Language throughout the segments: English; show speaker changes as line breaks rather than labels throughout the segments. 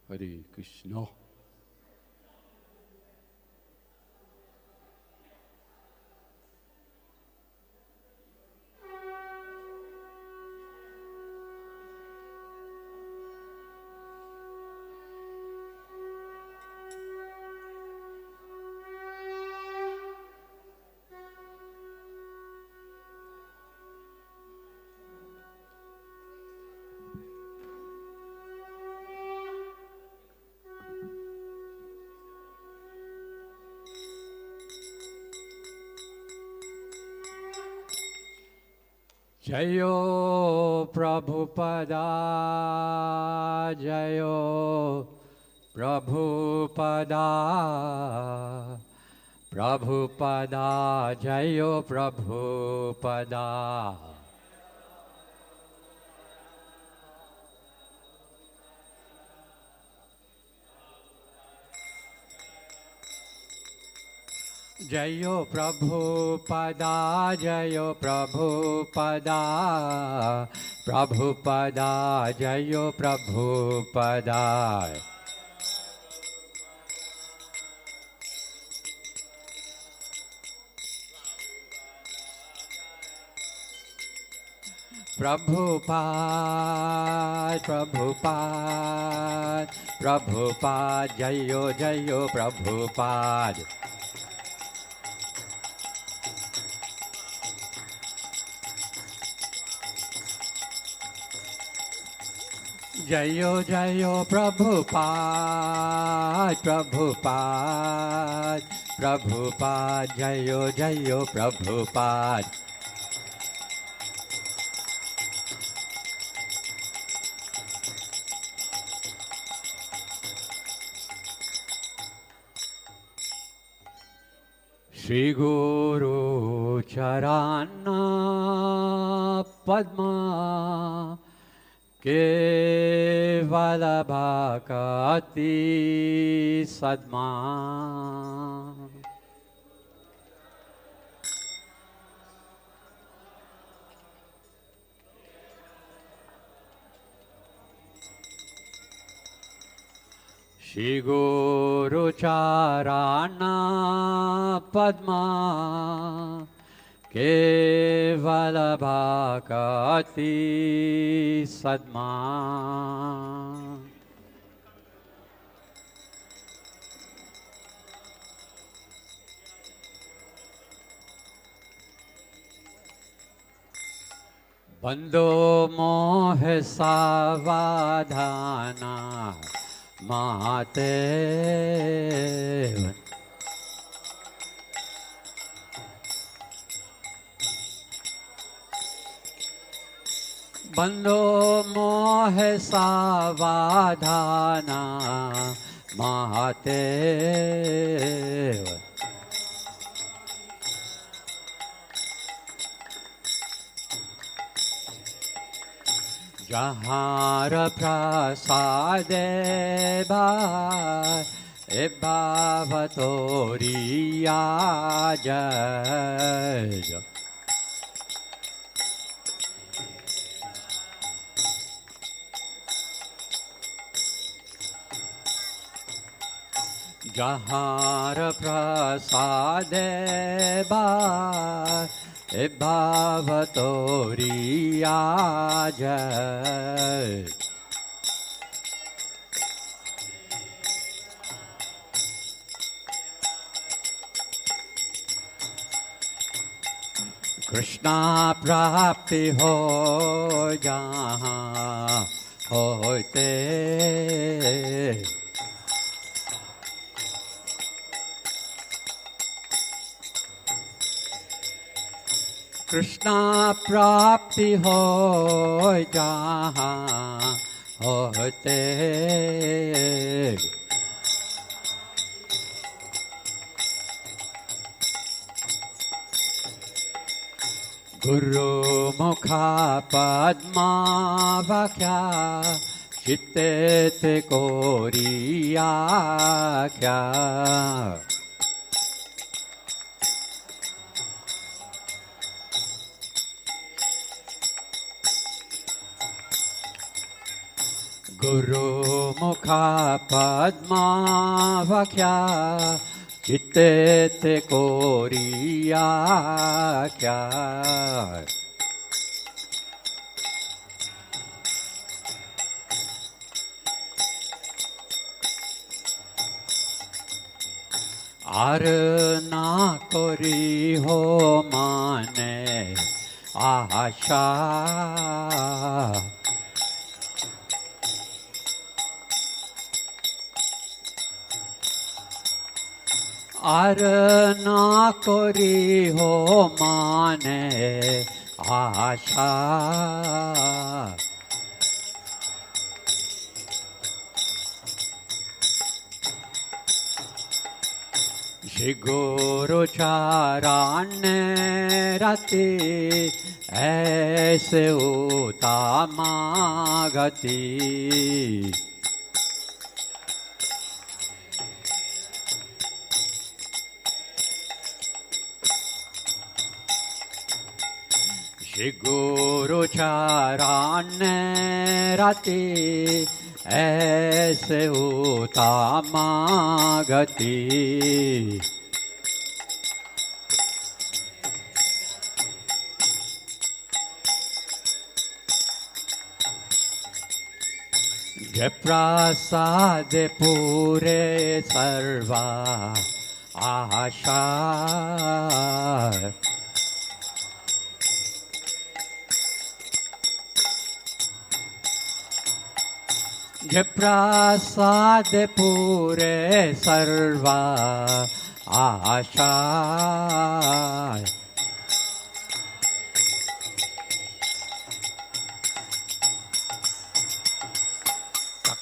हरे कृष्ण। जयो प्रभुपदा जयो प्रभुपदा प्रभुपदा जयो प्रभुपदा जयो प्रभुपदा जयो प्रभुपदा प्रभुपदा जयो प्रभुपदा प्रभुपाद प्रभुपाद प्रभुपाद जयो जयो प्रभुपाद जयो जयो प्रभुपाद प्रभुपाद प्रभुपाद जयो जयो प्रभुपाद श्री गुरु चरण पद्मा केवल भक्ति सद्मा श्री गुरु चरण पद्मा केवल भक्ति सद्मा बंदो मोह सावधाना माते बंदो मोह सावधाना महातेव जहाँ प्रसाद भाव तोरिया जय जहाँ प्रसाद भाव तोरिया जय कृष्णा प्राप्ति हो जहाँ होते कृष्णा प्राप्ति हो जहाँ होते गुरु मुखा पद्मा व्याख्या चित्ते ते कोरिया क्या गुरुमुखा पद्मावख्या चित्ते ते कोरिया क्या आर ना करी हो माने आशा आर ना करी हो माने आशा श्री गुरु चारान्य रति ऐसे उत्तमा गति श्री गुरु चारान्य रति ऐसे उत्तमा गति जय प्रसाद पूरे सर्वा आशा जय प्रसाद पूरे सर्वा आशा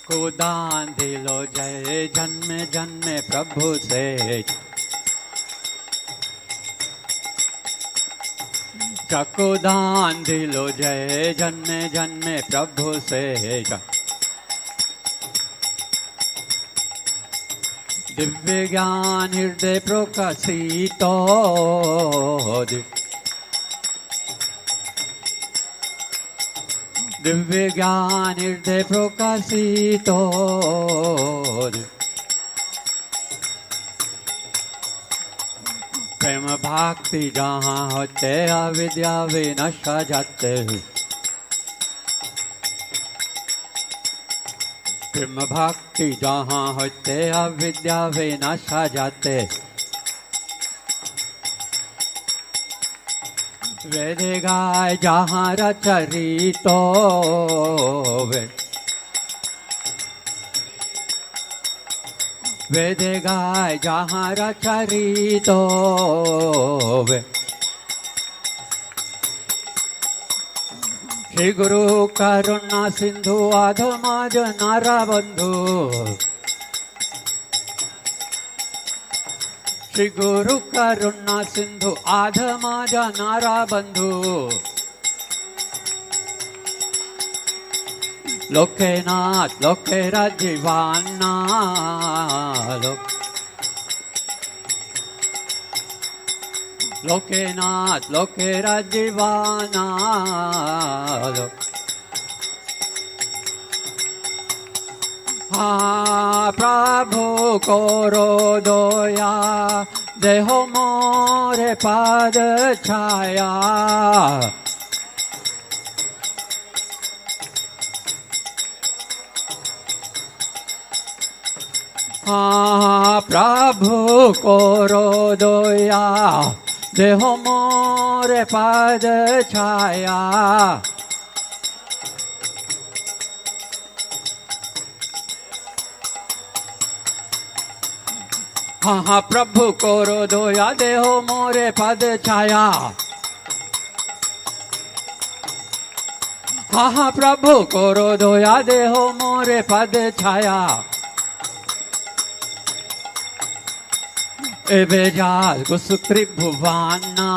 को दान दिलो जय जन्म जन्म प्रभु से चको दान दिलो जय जन्म जन्म प्रभु से दिव्य ज्ञान हृदय प्रकाशितो दिव्य ज्ञान हृदय प्रकाशितो प्रेम भक्ति जहाँ होते अविद्या विनशा जाते प्रेम भक्ति जहाँ होते अविद्या विनशा जाते वेद गाय जहाँ रचरितो वेद गाय जहाँ रचरितो श्री गुरु करुणा सिंधु आधमाज नारा बंधु श्री गुरु करुणा सिंधु आधमाजा नारा बंधु लोके नाथ लोके राजीवाना लोके नाथ लोके राजीवाना हाँ प्रभु करो दया देहो मोरे पाद छाया हाँ प्रभु करो दया देहो मोरे पाद छाया हाँ हाँ प्रभु करो दया देहो मोरे पद छाया हाँ हाँ प्रभु करो दया देहो मोरे पद छाया एबे जाल गुसुक्रि भुवाना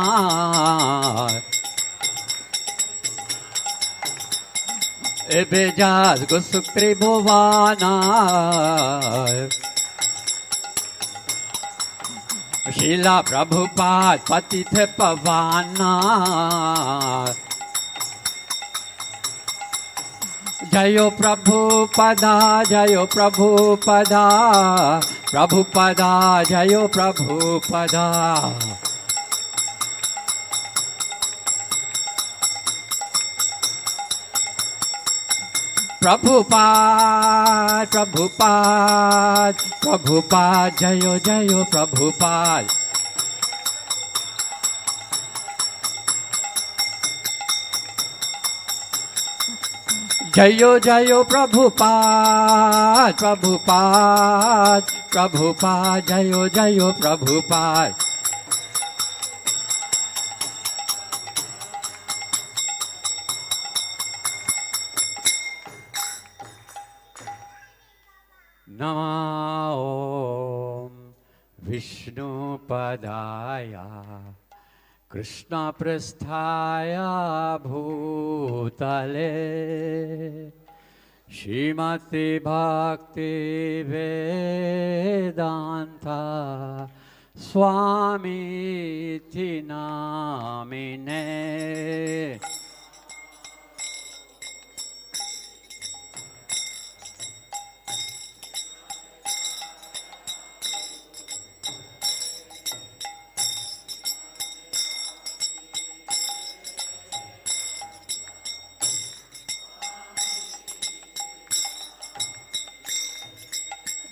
एबे जाल गुसुक्रि भुवाना शीला प्रभुपाद पतित पवाना जयो प्रभुपदा जयो प्रभुपदा प्रभुपदा जयो प्रभुपदा प्रभुपाद प्रभुपाद प्रभुपाद जयो जयो प्रभुपाद जयो जयो प्रभुपाद प्रभुपाद प्रभुपाद जयो जयो प्रभुपाद नमो ॐ विष्णुपदाय कृष्णपृष्ठाय भूतले श्रीमति भक्ति वेदांत स्वामीति नामिने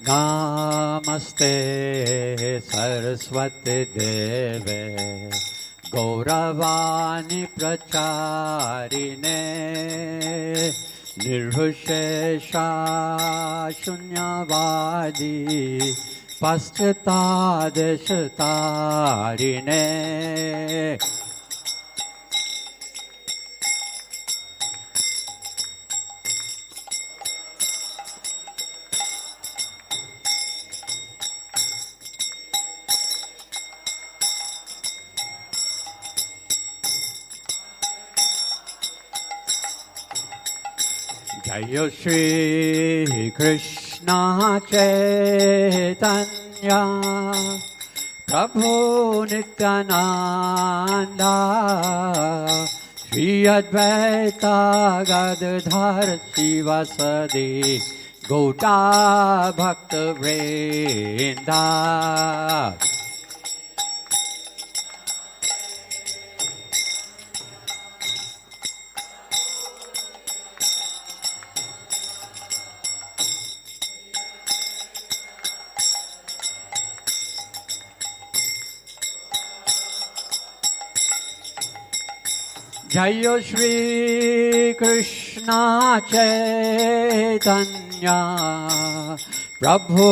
नमस्ते सरस्वती देवे गौरवाणी प्रचारिणे निर्विशेषा शून्यवादी पश्चातादेशतारिणे जय श्री कृष्ण चैतन्य प्रभु नित्यानंद श्री अद्वैत गदाधर शिवासादि गौड़ा भक्त वृंदा जय श्री कृष्ण चैतन्य प्रभु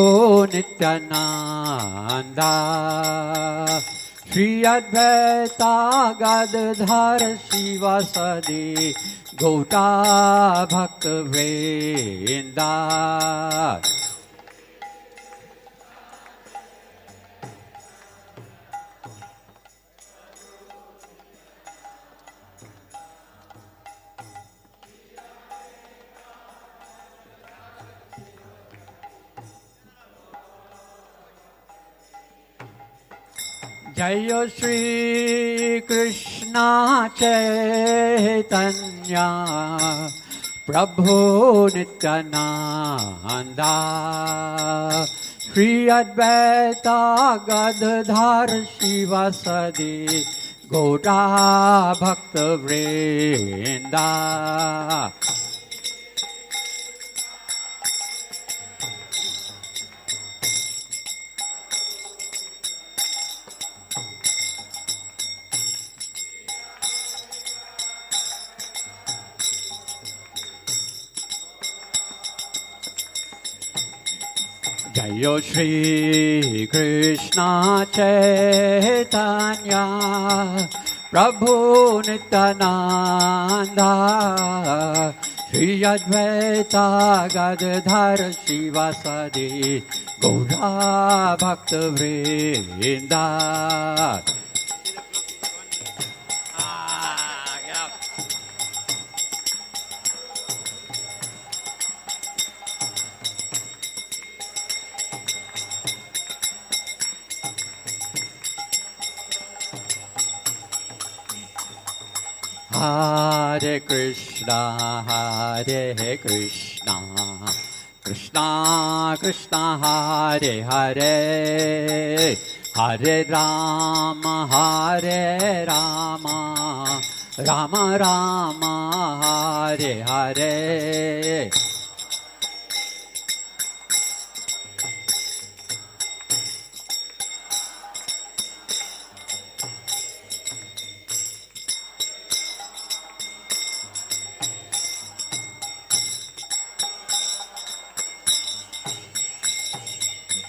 नित्यानंद श्री अद्वैत गदाधर शिवासादि गौड़ा भक्त वृंदा जय श्री कृष्ण चैतन्य प्रभु नित्यानंद श्री अद्वैत गदाधर शिवासादि गौड़ा भक्त वृंदा जय श्री कृष्ण चैतन्य प्रभु नित्यानंद श्री अद्वैत गदाधर शिवासादि गौड़ा भक्त वृंदा Hare Krishna Krishna, Hare Krishna, Krishna Krishna, Hare Hare, Hare Rama, Rama Rama, Hare Hare.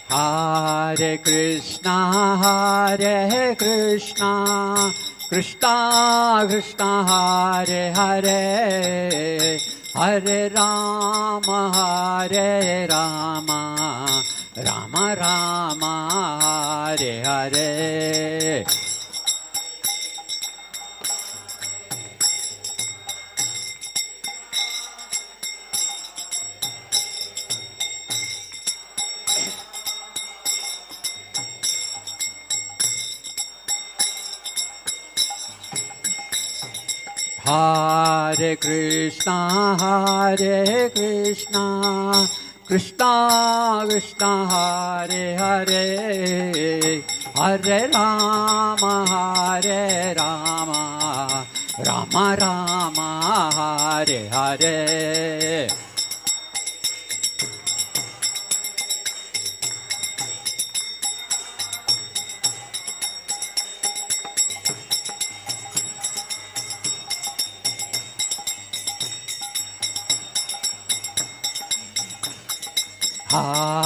Hare Krishna, Krishna Krishna, Hare Hare, Hare Rama, Rama Rama, Hare Hare. Hare Krishna, Krishna Krishna, Hare Hare, Hare Rama, Rama Rama, Hare Hare.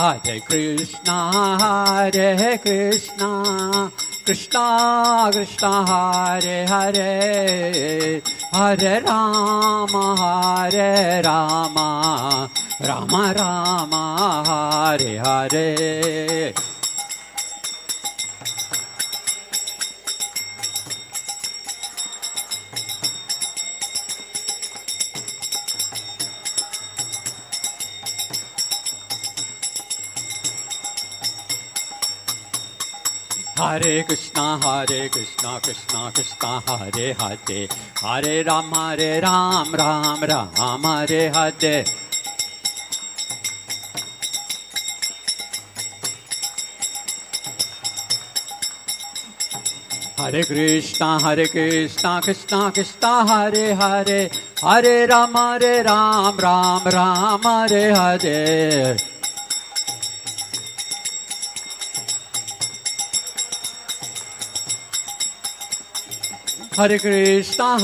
Hare Krishna, Krishna Krishna, Hare Hare, Hare Rama, Rama Rama, Hare Hare. Hare Krishna, Krishna Krishna, Hare Hare, Hare Ram, Ram Ram, Hare Hare. Hare Krishna, Krishna Krishna, Hare Hare, Hare Ram, Ram Ram, Hare Hare. Hare Krishna,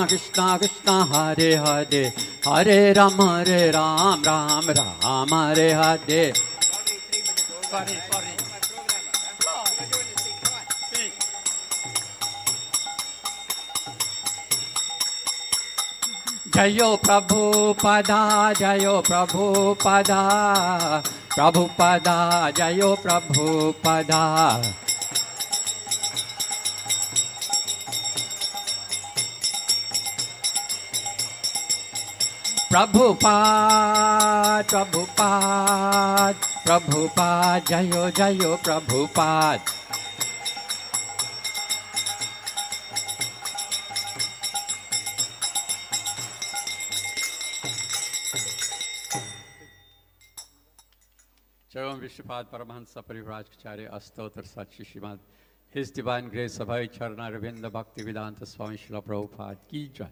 Krishna Krishna, Hare Hare, Hare Ram, Ram Ram, Hare Hare. Sorry. Jayo Prabhupada, Jayo Prabhupada, Prabhupada, Jayo Prabhupada. Prabhupada, Jayo Prabhupada. Chavan Vishnupad Paramahansa Parivrajacharya Astotra Satchi Shrimad. His Divine Grace Abhay Charana Ravinda Bhakti Vedanta Swami Srila Prabhupada Ki Jai.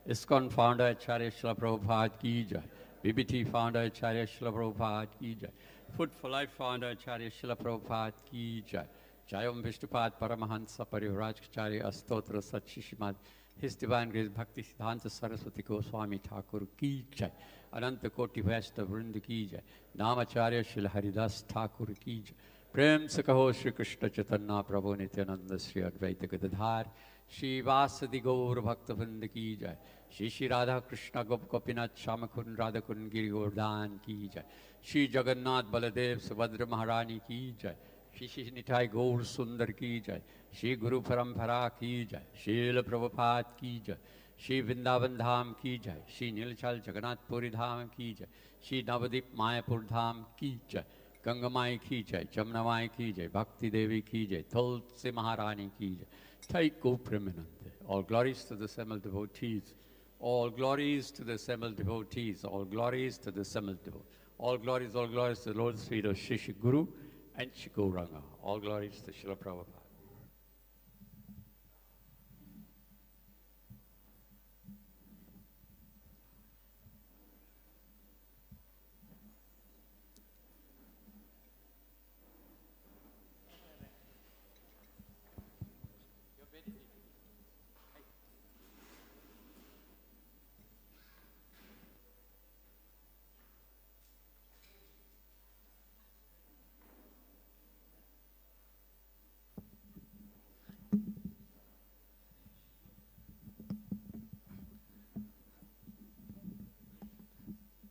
ISKCON founder Acharya Srila Prabhupada Ki Jai. BBT founder Acharya Srila Prabhupada Ki Jai. Food for Life founder Acharya Srila Prabhupada Ki Jai. Jayam Vishnupad Paramahansa Parivrajacharya Astotra Satchi Shrimad. His Divine Grace Bhakti Siddhanta Saraswati Goswami Thakur Ki Jai. Ananta Koti Vaishnav Vrinda Ki Jai. Namacharya Srila Haridas Thakur Ki Jai. Prem se kaho Shri Krishna Chaitanya Prabhu Nityananda Shri Advaita Gadadhar Shri Vasadi Gaur Bhakta Vrinda Ki Jai. Shri Radha Krishna Gop Gopinath Shamakun Radhakun Giri Govardhan Ki Jai. Shri Jagannath Baladev Subhadra Maharani Ki Jai. Shri Nitai Gaur Sundar Ki Jai. Shri Guru Parampara Ki Jai. Shri Prabhupada Ki Jai. Shri Vrindavan Dham Ki Jai. Shri Nilchal Jagannath Puri Dham Ki Jai. Shri Navadip Mayapur Dham Ki Jai. Gangamai Ki Jai, Jamnamai Ki Jai, Bhakti Devi Ki Jai, Tulsi Maharani Ki Jai. Take go preeminent. All glories to the assembled devotees. All glories to the assembled devotees. All glories to the assembled devotees. All glories to the Lord's feet of Shri Guru and Shri Gauranga. All glories to Srila Prabhupada.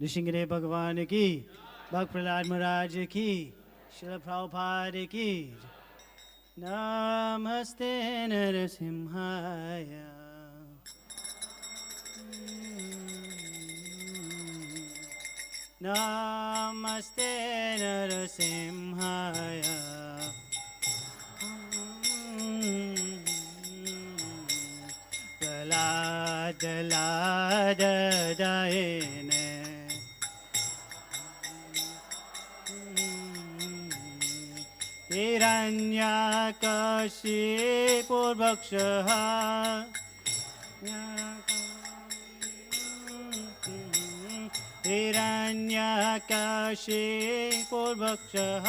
Nrisimhadeva भगवान की, भक्त प्रहलाद महाराज की, श्रील प्रभुपाद की। नमस्ते नरसिंहाय, नमस्ते नरसिंहाय, प्रहलाद लाद दयने हिरण्यकशिपुर्भक्षः हिरण्यकशिपुर्भक्षः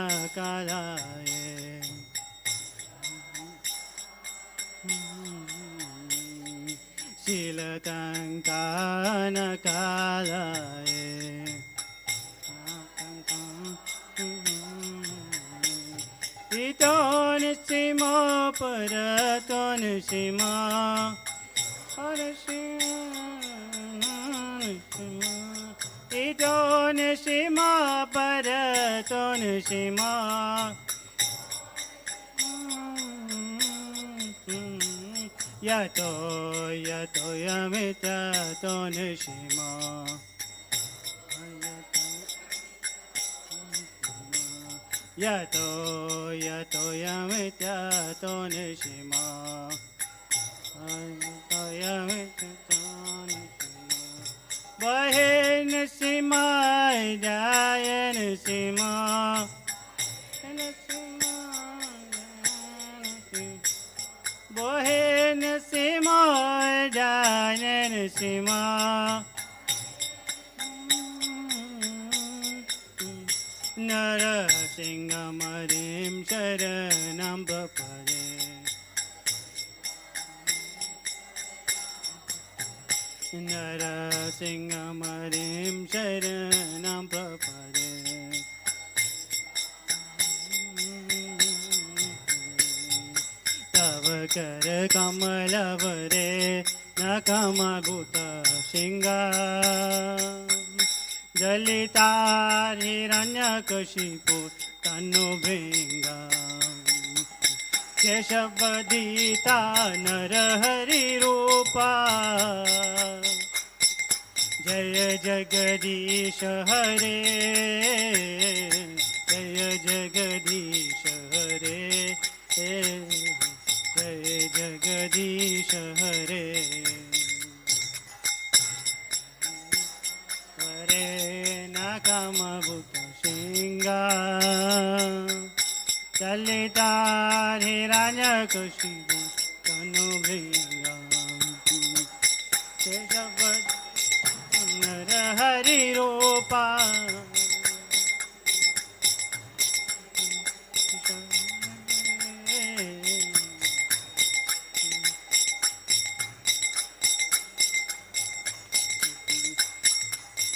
शीलतङ्कानकलाय शीलतङ्कानकालाय इतो निसीमो परतो निसीमा इतो निसीमा परतो निसीमा यतो यतो यमितो निशिमा यतो यतो यमितो निशिमा बहे निशिमा जाय निशिमा बोहे नसीमा जाने नसीमा नरसिंह मरिं शरणं प्रपदे नरसिंह मरिं शरणं प्रपदे तव कर कमलवरे न कमभूत सिंगा जलितार हिरण्यकशिपु तनु भृंगा केशवदीता नरहरि रूपा जय जगदीश हरे जय जगदीश हरे जय जगदीश हरे हरे नाकमभूत सिंगा चलितार हिरण्यकशिपु तनु भृंगा केशवद नरहरि रूपा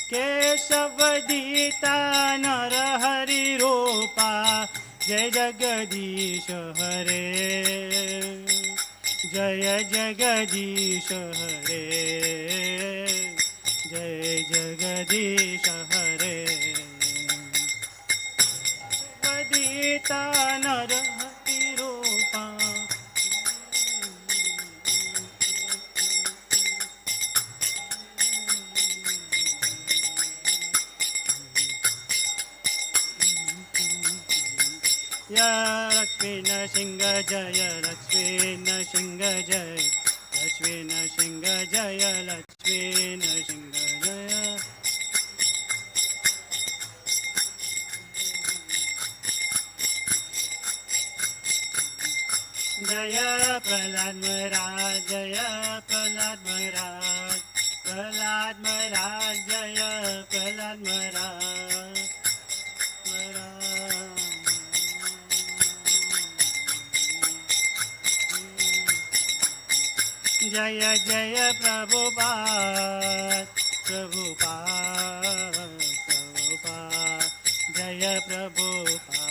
केशवदीता नरहरि रूपा जय जगदीश हरे जय जगदीश हरे जय जगदीश हरे वदीता नरहरि रूपा सिंह जय लक्ष्मी नृसिंह जय लक्ष्मी नृसिंह जय लक्ष्मी नृसिंह जय जय प्रहलाद महाराज जय प्रहलाद महाराज प्रहलाद महाराज जय प्रहलाद महाराज जय जय प्रभुपाद प्रभुपाद प्रभुपाद जय प्रभुपाद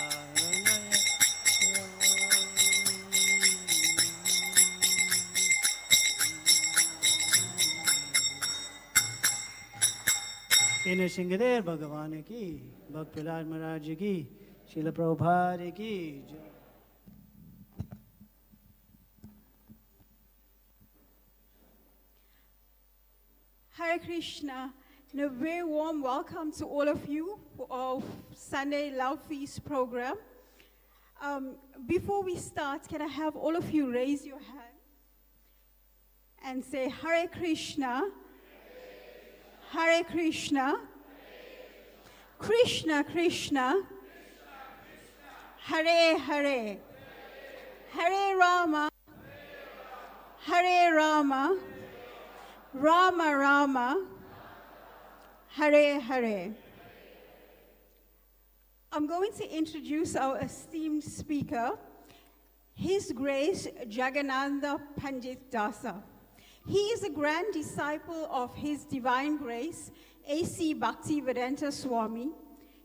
इन सिंहदेव भगवान की भक्त प्रहलाद महाराज की श्रील प्रभुपाद की जय।
Hare Krishna, and a very warm welcome to all of you for our Sunday Love Feast program. Before we start, can I have all of you raise your hand and say Hare Krishna, Hare Krishna, Krishna Krishna, Hare Hare, Hare Rama, Hare Rama, Rama Rama, Hare Hare. I'm going to introduce our esteemed speaker, His Grace Jagannath Pandit Dasa. He is a grand disciple of His Divine Grace, A.C. Bhaktivedanta Swami.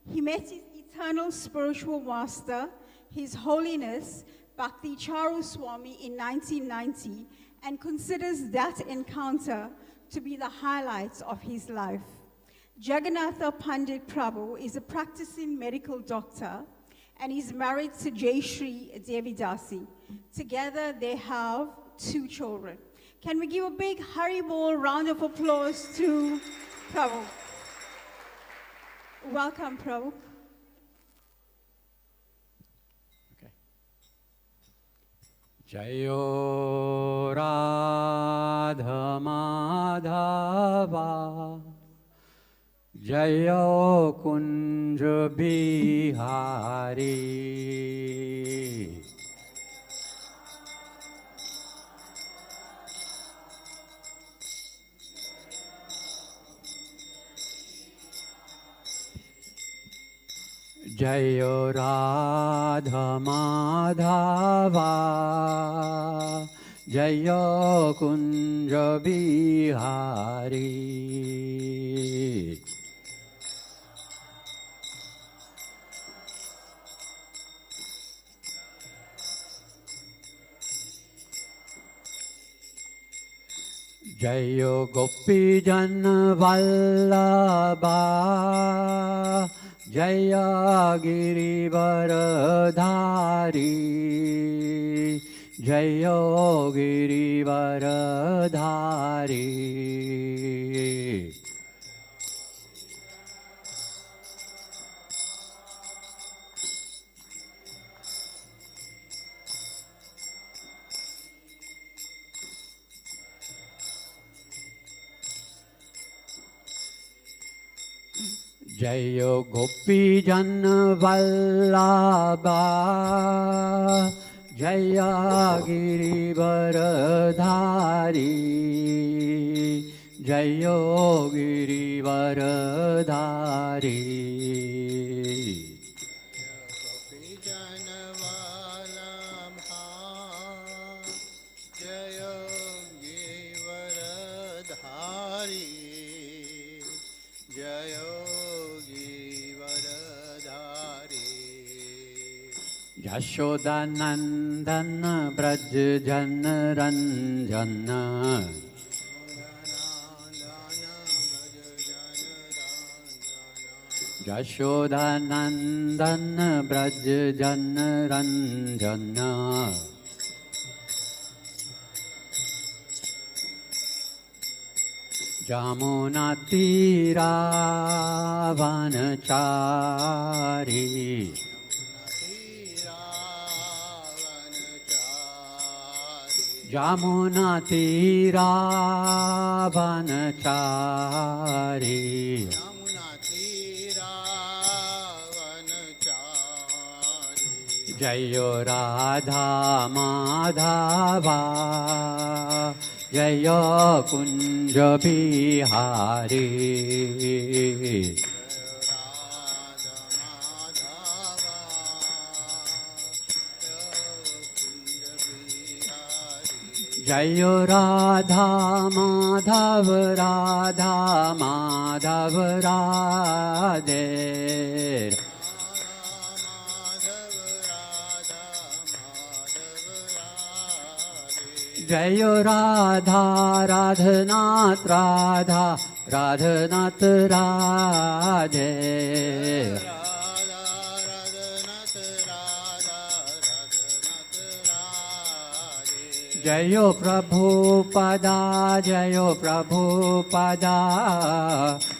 He met his eternal spiritual master, His Holiness Bhakti Charu Swami in 1990, and considers that encounter to be the highlights of his life. Jagannath Pandit Prabhu is a practicing medical doctor and is married to Jayashree Devidasi. Together they have 2 children. Can we give a big Haribol round of applause to Prabhu? Welcome, Prabhu.
Jayo Radha Madhava Jayo Kunja Bihari Jayo Radha Madhava Jayo Kunja Bihari Jayo Gopi Jan Vallabha Jaya Girivaradhari Jaya Girivaradhari Jayo Gopi Jan Vallabha Jaya Girivaradhari Jayo Girivaradhari Yashoda Nandana Braj Jana Ranjana Yashoda Nandana Braj Jana Ranjana Jamuna Tira Vanachari Jamuna tira vanachari
Yamuna तीरा वनचारी
Jayo Radha Madhava Jayo Kunja Bihari
Radha Madhava Kunj Bihari
Jayo Radha Madhava Radha Madhava Radhe
Madhav Radha Madhav Radhe
Jayo Radha Radhanath Radha Radhanath Radhe
Radha Raghunath Radha Raghunath Radhe
Jayo Prabhupada Jayo Prabhupada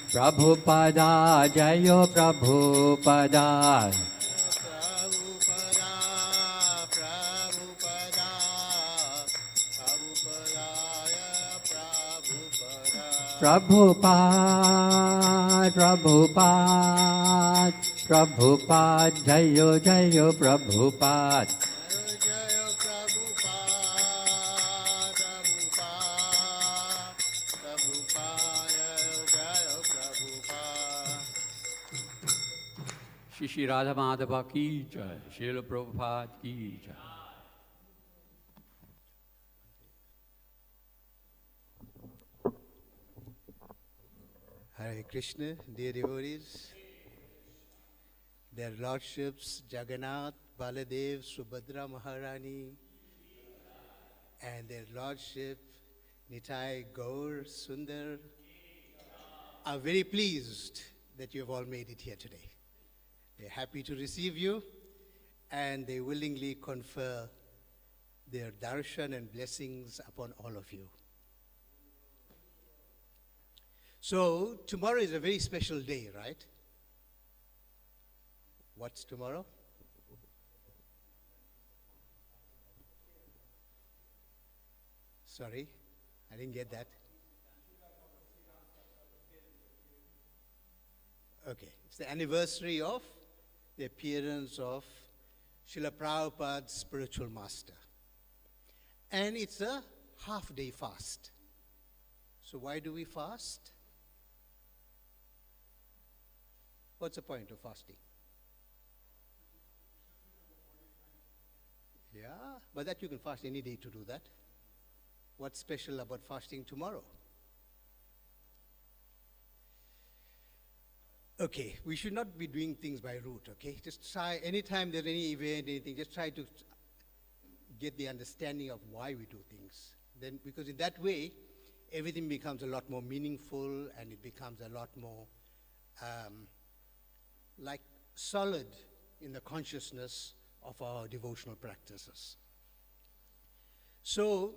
Prabhupada Jayo Prabhupada
Prabhupada Prabhupada प्रभुपदाय Prabhupada
Prabhupada Prabhupada Prabhupada Jayo Jayo Prabhupada
जय प्रभुपाद जय Prabhupada
Shri Radha Madhava ki jai, Srila Prabhupada ki jai.
Hare Krishna, dear devotees, their lordships Jagannath, Baladev, Subhadra Maharani, and their lordship Nitai, Gaur, Sundar, are very pleased that you have all made it here today. They're happy to receive you, and they willingly confer their darshan and blessings upon all of you. So, tomorrow is a very special day, right? What's tomorrow? Sorry, I didn't get that. Okay, it's the anniversary of the appearance of Srila Prabhupada's spiritual master. And it's a half-day fast. So why do we fast? What's the point of fasting? Yeah, but that you can fast any day to do that. What's special about fasting tomorrow? Okay, we should not be doing things by rote, okay? Just try, anytime there's any event, anything, just try to get the understanding of why we do things. Then, because in that way, everything becomes a lot more meaningful and it becomes a lot more like solid in the consciousness of our devotional practices. So,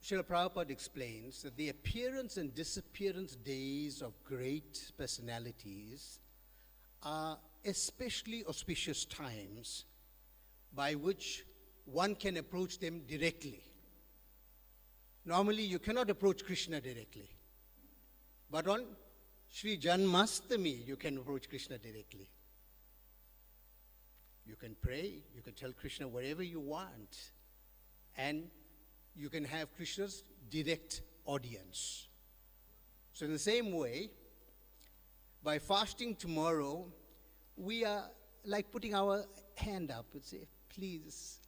Srila Prabhupada explains that the appearance and disappearance days of great personalities are especially auspicious times by which one can approach them directly. Normally, you cannot approach Krishna directly. But on Sri Janmashtami, you can approach Krishna directly. You can pray, you can tell Krishna whatever you want, and you can have Krishna's direct audience. So in the same way, by fasting tomorrow, we are like putting our hand up and say, please,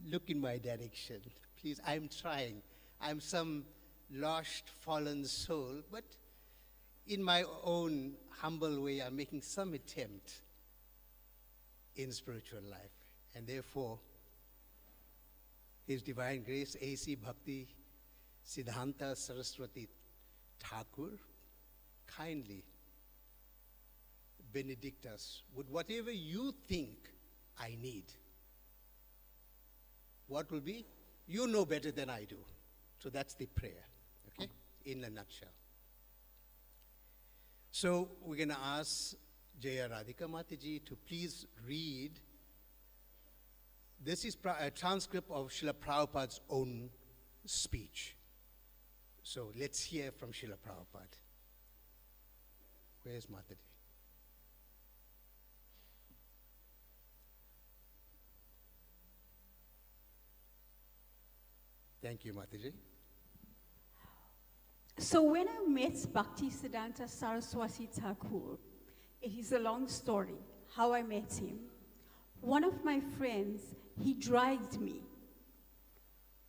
look in my direction. Please, I'm trying. I'm some lost, fallen soul, but in my own humble way, I'm making some attempt in spiritual life. And therefore, His Divine Grace, A.C. Bhakti Siddhanta Saraswati Thakur, kindly benedict us with whatever you think I need. What will be? You know better than I do. So that's the prayer, okay, in a nutshell. So we're going to ask Jaya Radhika Mataji to please read This is a transcript of Srila Prabhupada's own speech. So let's hear from Srila Prabhupada. Where's Mataji? Thank you, Mataji.
So when I met Bhaktisiddhanta Saraswati Thakur, it is a long story how I met him. One of my friends, he dragged me.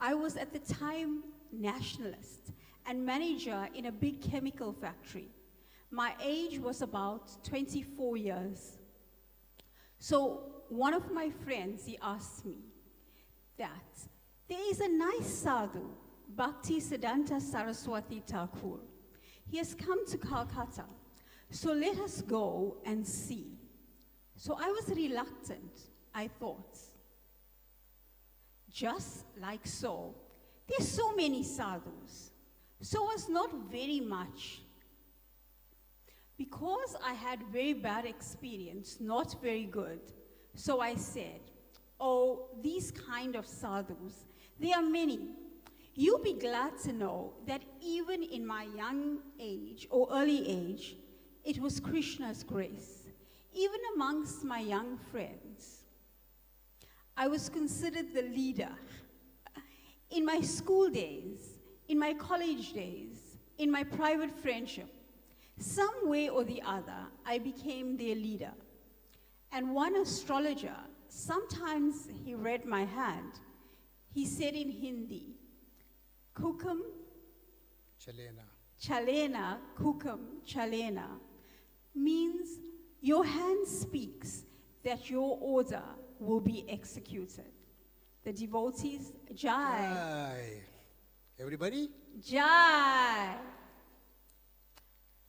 I was at the time nationalist and manager in a big chemical factory. My age was about 24 years. So one of my friends, he asked me that there is a nice sadhu, Bhaktisiddhanta Saraswati Thakur. He has come to Calcutta, so let us go and see. So I was reluctant, I thought. Just like so, there's so many sadhus, so was not very much. Because I had very bad experience, not very good, so I said, oh, these kind of sadhus, there are many. You'll be glad to know that even in my young age or early age, it was Krishna's grace. Even amongst my young friends, I was considered the leader. In my school days, in my college days, in my private friendship, some way or the other, I became their leader. And one astrologer, sometimes he read my hand. He said in Hindi, Kukam Chalena, Kukam Chalena, means your hand speaks that your order will be executed. The devotees, Jai.
Jai. Everybody?
Jai.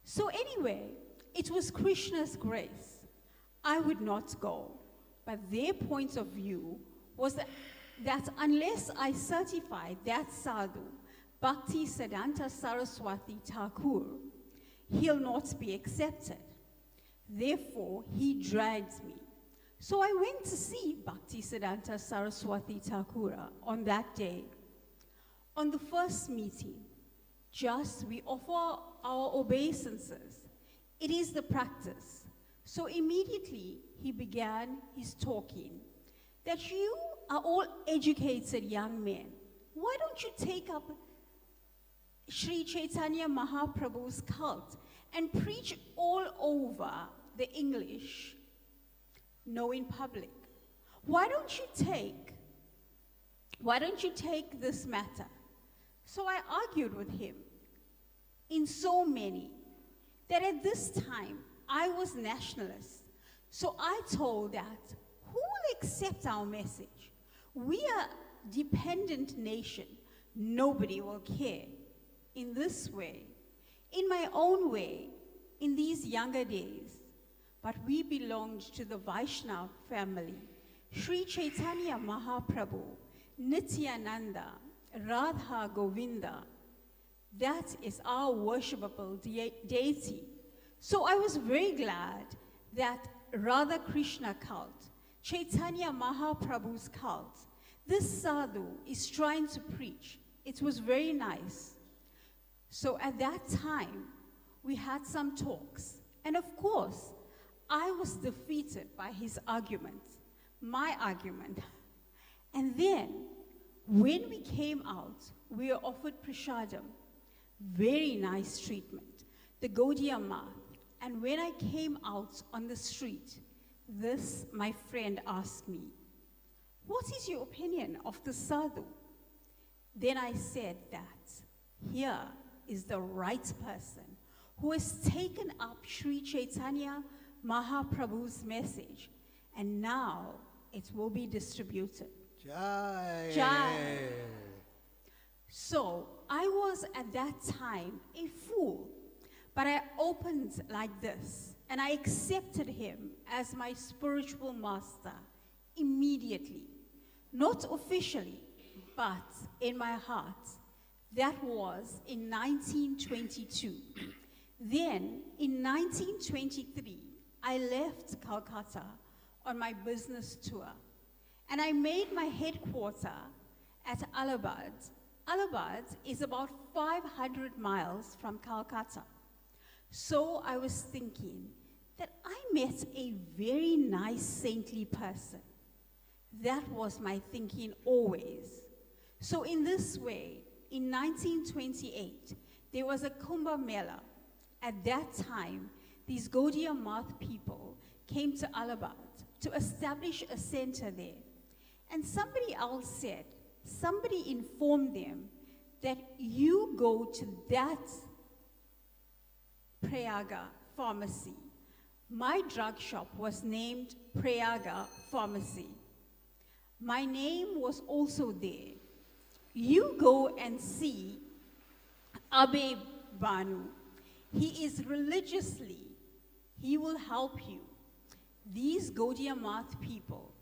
So anyway, it was Krishna's grace. I would not go. But their point of view was that unless I certified that sadhu, Bhaktisiddhanta Saraswati Thakur, he'll not be accepted. Therefore, he dragged me. So I went to see Bhaktisiddhanta Saraswati Thakur on that day. On the first meeting, we offer our obeisances. It is the practice. So immediately he began his talking that you are all educated young men. Why don't you take up Sri Chaitanya Mahaprabhu's cult and preach all over the English, no in public? Why don't you take this matter? So I argued with him in so many that at this time I was nationalist. So I told that who will accept our message? We are a dependent nation. Nobody will care. In this way, in my own way, in these younger days, but we belonged to the Vaishnava family. Sri Chaitanya Mahaprabhu, Nityananda, Radha Govinda, that is our worshipable deity. So I was very glad that Radha Krishna cult, Chaitanya Mahaprabhu's cult, this sadhu is trying to preach. It was very nice. So at that time, we had some talks. And of course, I was defeated by his argument, my argument. And then, when we came out, we were offered prasadam, very nice treatment, the Gaudiya Math. And when I came out on the street, my friend asked me, what is your opinion of the sadhu? Then I said that here is the right person who has taken up Sri Chaitanya Mahaprabhu's message, and now it will be distributed.
Jai.
Jai. So I was at that time a fool, but I opened like this, and I accepted him as my spiritual master immediately. Not officially, but in my heart. That was in 1922. Then, in 1923, I left Calcutta on my business tour. And I made my headquarter at Allahabad. Allahabad is about 500 miles from Calcutta. So I was thinking that I met a very nice saintly person. That was my thinking always. So in this way, in 1928, there was a Kumbh Mela. At that time, these Gaudiya Math people came to Allahabad to establish a center there. And somebody else said, somebody informed them that you go to that Prayaga pharmacy. My drug shop was named Prayaga Pharmacy. My name was also there. You go and see Abe Banu. He is religiously, he will help you. These Gaudiya Math people,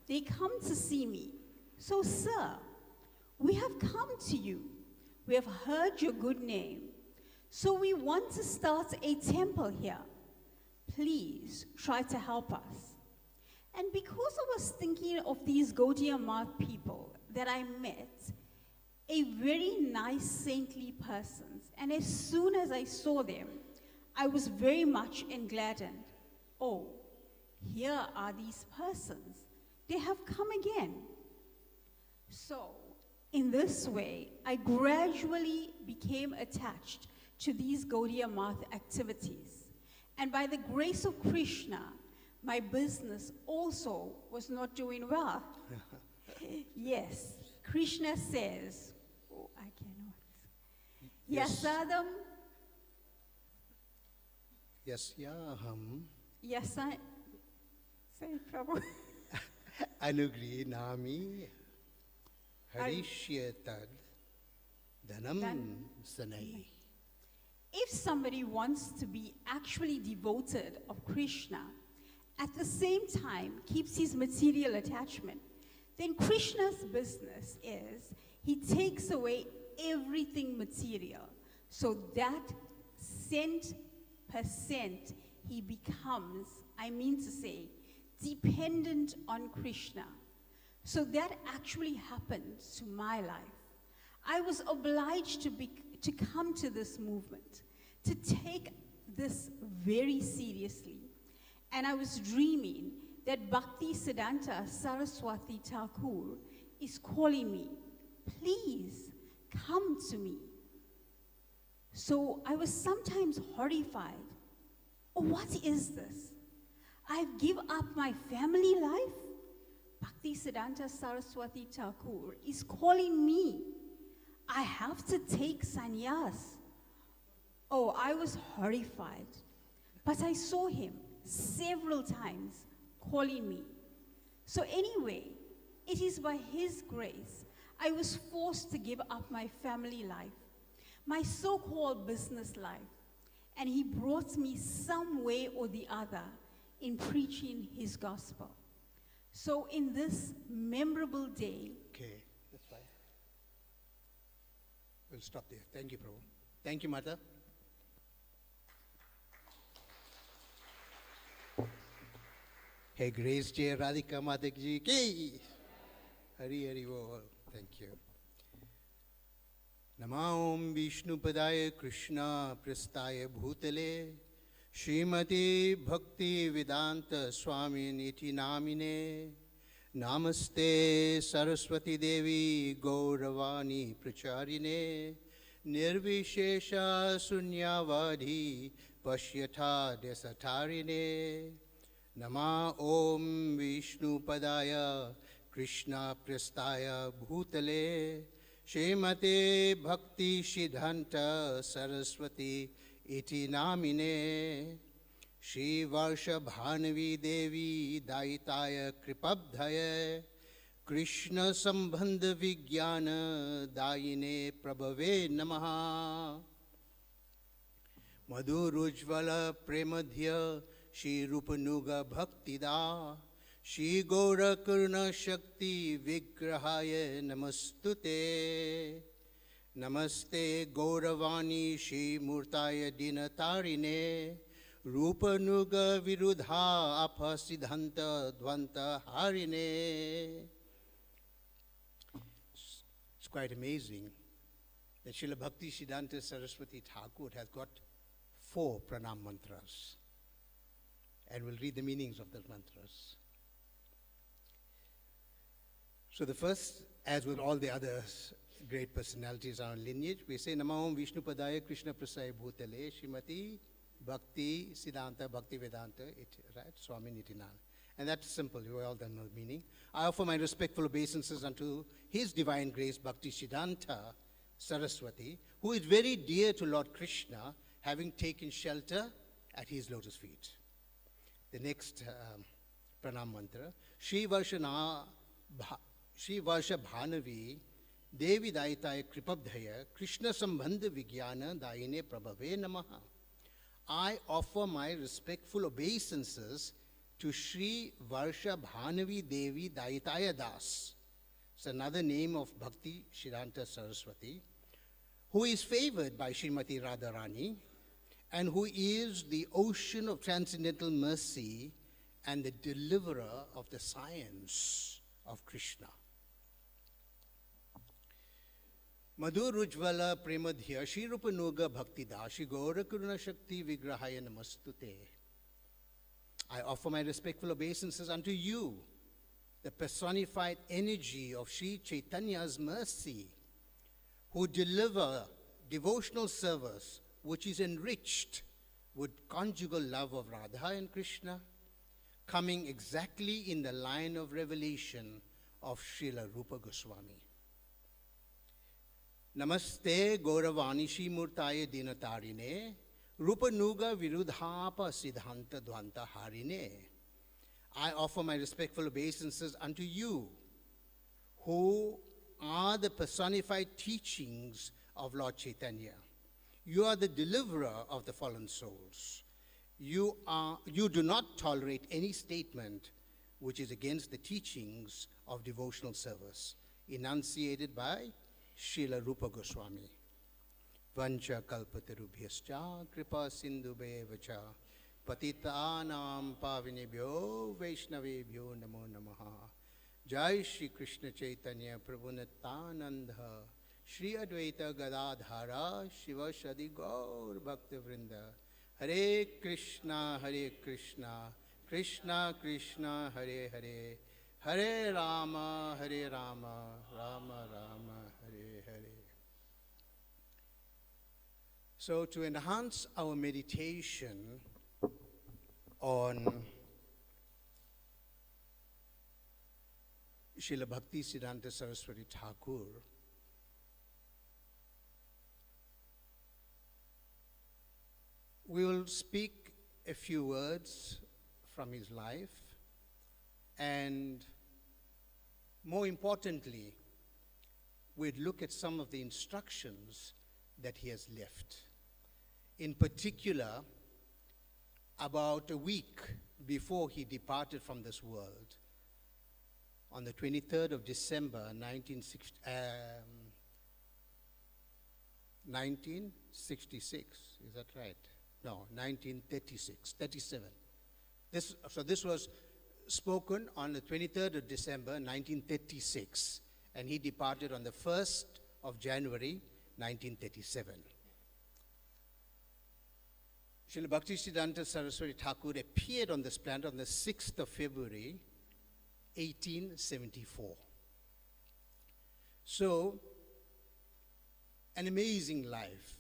they come to see me. So, sir, we have come to you. We have heard your good name. So we want to start a temple here. Please try to help us. And because I was thinking of these Gaudiya Math people that I met, a very nice saintly persons, and as soon as I saw them, I was very much gladdened. Oh, here are these persons. They have come again. So, in this way, I gradually became attached to these Gaudiya Math activities. And by the grace of Krishna, my business also was not doing well. Yes, Krishna says, oh, I cannot.
Yes.
Yasadam,
Yasyaham
yasa, say Prabhu.
Anugri Nami Harishyatad Dhanam Sanai.
If somebody wants to be actually devoted of Krishna, at the same time keeps his material attachment, then Krishna's business is he takes away everything material, so that cent per cent he becomes, I mean to say, dependent on Krishna. So that actually happened to my life. I was obliged to come to this movement, to take this very seriously. And I was dreaming that Bhakti Siddhanta Saraswati Thakur is calling me, please come to me. So I was sometimes horrified. Oh, what is this? I've given up my family life. Bhakti Siddhanta Saraswati Thakur is calling me. I have to take sannyas. Oh, I was horrified. But I saw him several times calling me. So anyway, it is by his grace I was forced to give up my family life, my so-called business life, and he brought me some way or the other in preaching his gospel. So in this memorable day,
Okay, that's fine. We'll stop there. Thank you, Prabhu. Thank you, Mata. Hey, Grace J. Radhika Mata Ji ki. Hari Hari Bol. Thank you. Namaom Vishnu Padaya Krishna Prastaya Bhutale Srimati Bhakti Vedanta Swami Niti Namine Namaste Saraswati Devi Gauravani Pracharine Nirvishesha Sunyavadhi Pashyatha Desatarine Nama Om Vishnu Padaya Krishna Prastaya Bhutale Shrimate Bhakti Siddhanta Saraswati Iti Namine Shri Varsha Bhanavi Devi Daitaya Kripabdhaya Krishna Sambandha Vijnana Dayine Prabhave Namaha Madhurujvala Premadhya Shri Rupanuga Bhaktida Shri Gaura Karuna Shakti Vigrahaya Namastute Namaste Gauravani Shri Murtaya Dinatarine Rupanuga Virudha Apha Siddhanta Dvanta Harine quite amazing that Srila Bhakti Siddhanta Saraswati Thakur has got 4 pranam mantras. And we'll read the meanings of those mantras. So the first, as with all the other great personalities in our lineage, we say, Namo Vishnu Padaya Krishna Prasaya Bhutale Srimati Bhakti Siddhanta Bhakti Vedanta, right? Swami Nitinal. And that's simple, you all don't know the meaning. I offer my respectful obeisances unto His Divine Grace Bhakti Siddhanta Saraswati, who is very dear to Lord Krishna, having taken shelter at His lotus feet. The next pranam mantra, Shri Varsha Bhanavi Devi Daitaya Kripabdhaya Krishna Sambandha Vijnana Daine Prabhave Namaha. I offer my respectful obeisances to Shri Varsha Bhanavi Devi Daitaya Das. It's another name of Bhakti Siddhanta Saraswati, who is favored by Srimati Radharani and who is the ocean of transcendental mercy and the deliverer of the science of Krishna. Madhur Ujvala Premadhya Shri Rupanuga Bhakti Dashi Gaura Karuna Shakti Vigrahaya Namastute. I offer my respectful obeisances unto you, the personified energy of Sri Chaitanya's mercy, who deliver devotional service which is enriched with conjugal love of Radha and Krishna, coming exactly in the line of revelation of Srila Rupa Goswami. Namaste Gauravanishi Murtaya Dinatarine Rupa Nuga Virudhapa Siddhanta Dvanta Harine. I offer my respectful obeisances unto you, who are the personified teachings of Lord Chaitanya. You are the deliverer of the fallen souls. You do not tolerate any statement which is against the teachings of devotional service, enunciated by Srila Rupa Goswami. Vancha kalpatarubhyascha kripa sindhubheva patitanam pavinebhyo vaishnavebhyo namo namaha. Jai Shri Krishna Chaitanya Prabhu Nityananda Shri Advaita Gadadhara Shiva Shadi Gaur Bhakta Vrinda. Hare Krishna Krishna Krishna Hare Hare, Hare Rama Rama Rama Hare Hare. So to enhance our meditation on Srila Bhakti Siddhanta Saraswati Thakur, we will speak a few words from his life, and more importantly, we'd look at some of the instructions that he has left. In particular, about a week before he departed from this world, on the 23rd of December, 1966, is that right? No, 37. This was spoken on the 23rd of December, 1936, and he departed on the 1st of January, 1937. Srila Bhakti Siddhanta Saraswati Thakur appeared on this planet on the 6th of February, 1874. So, an amazing life.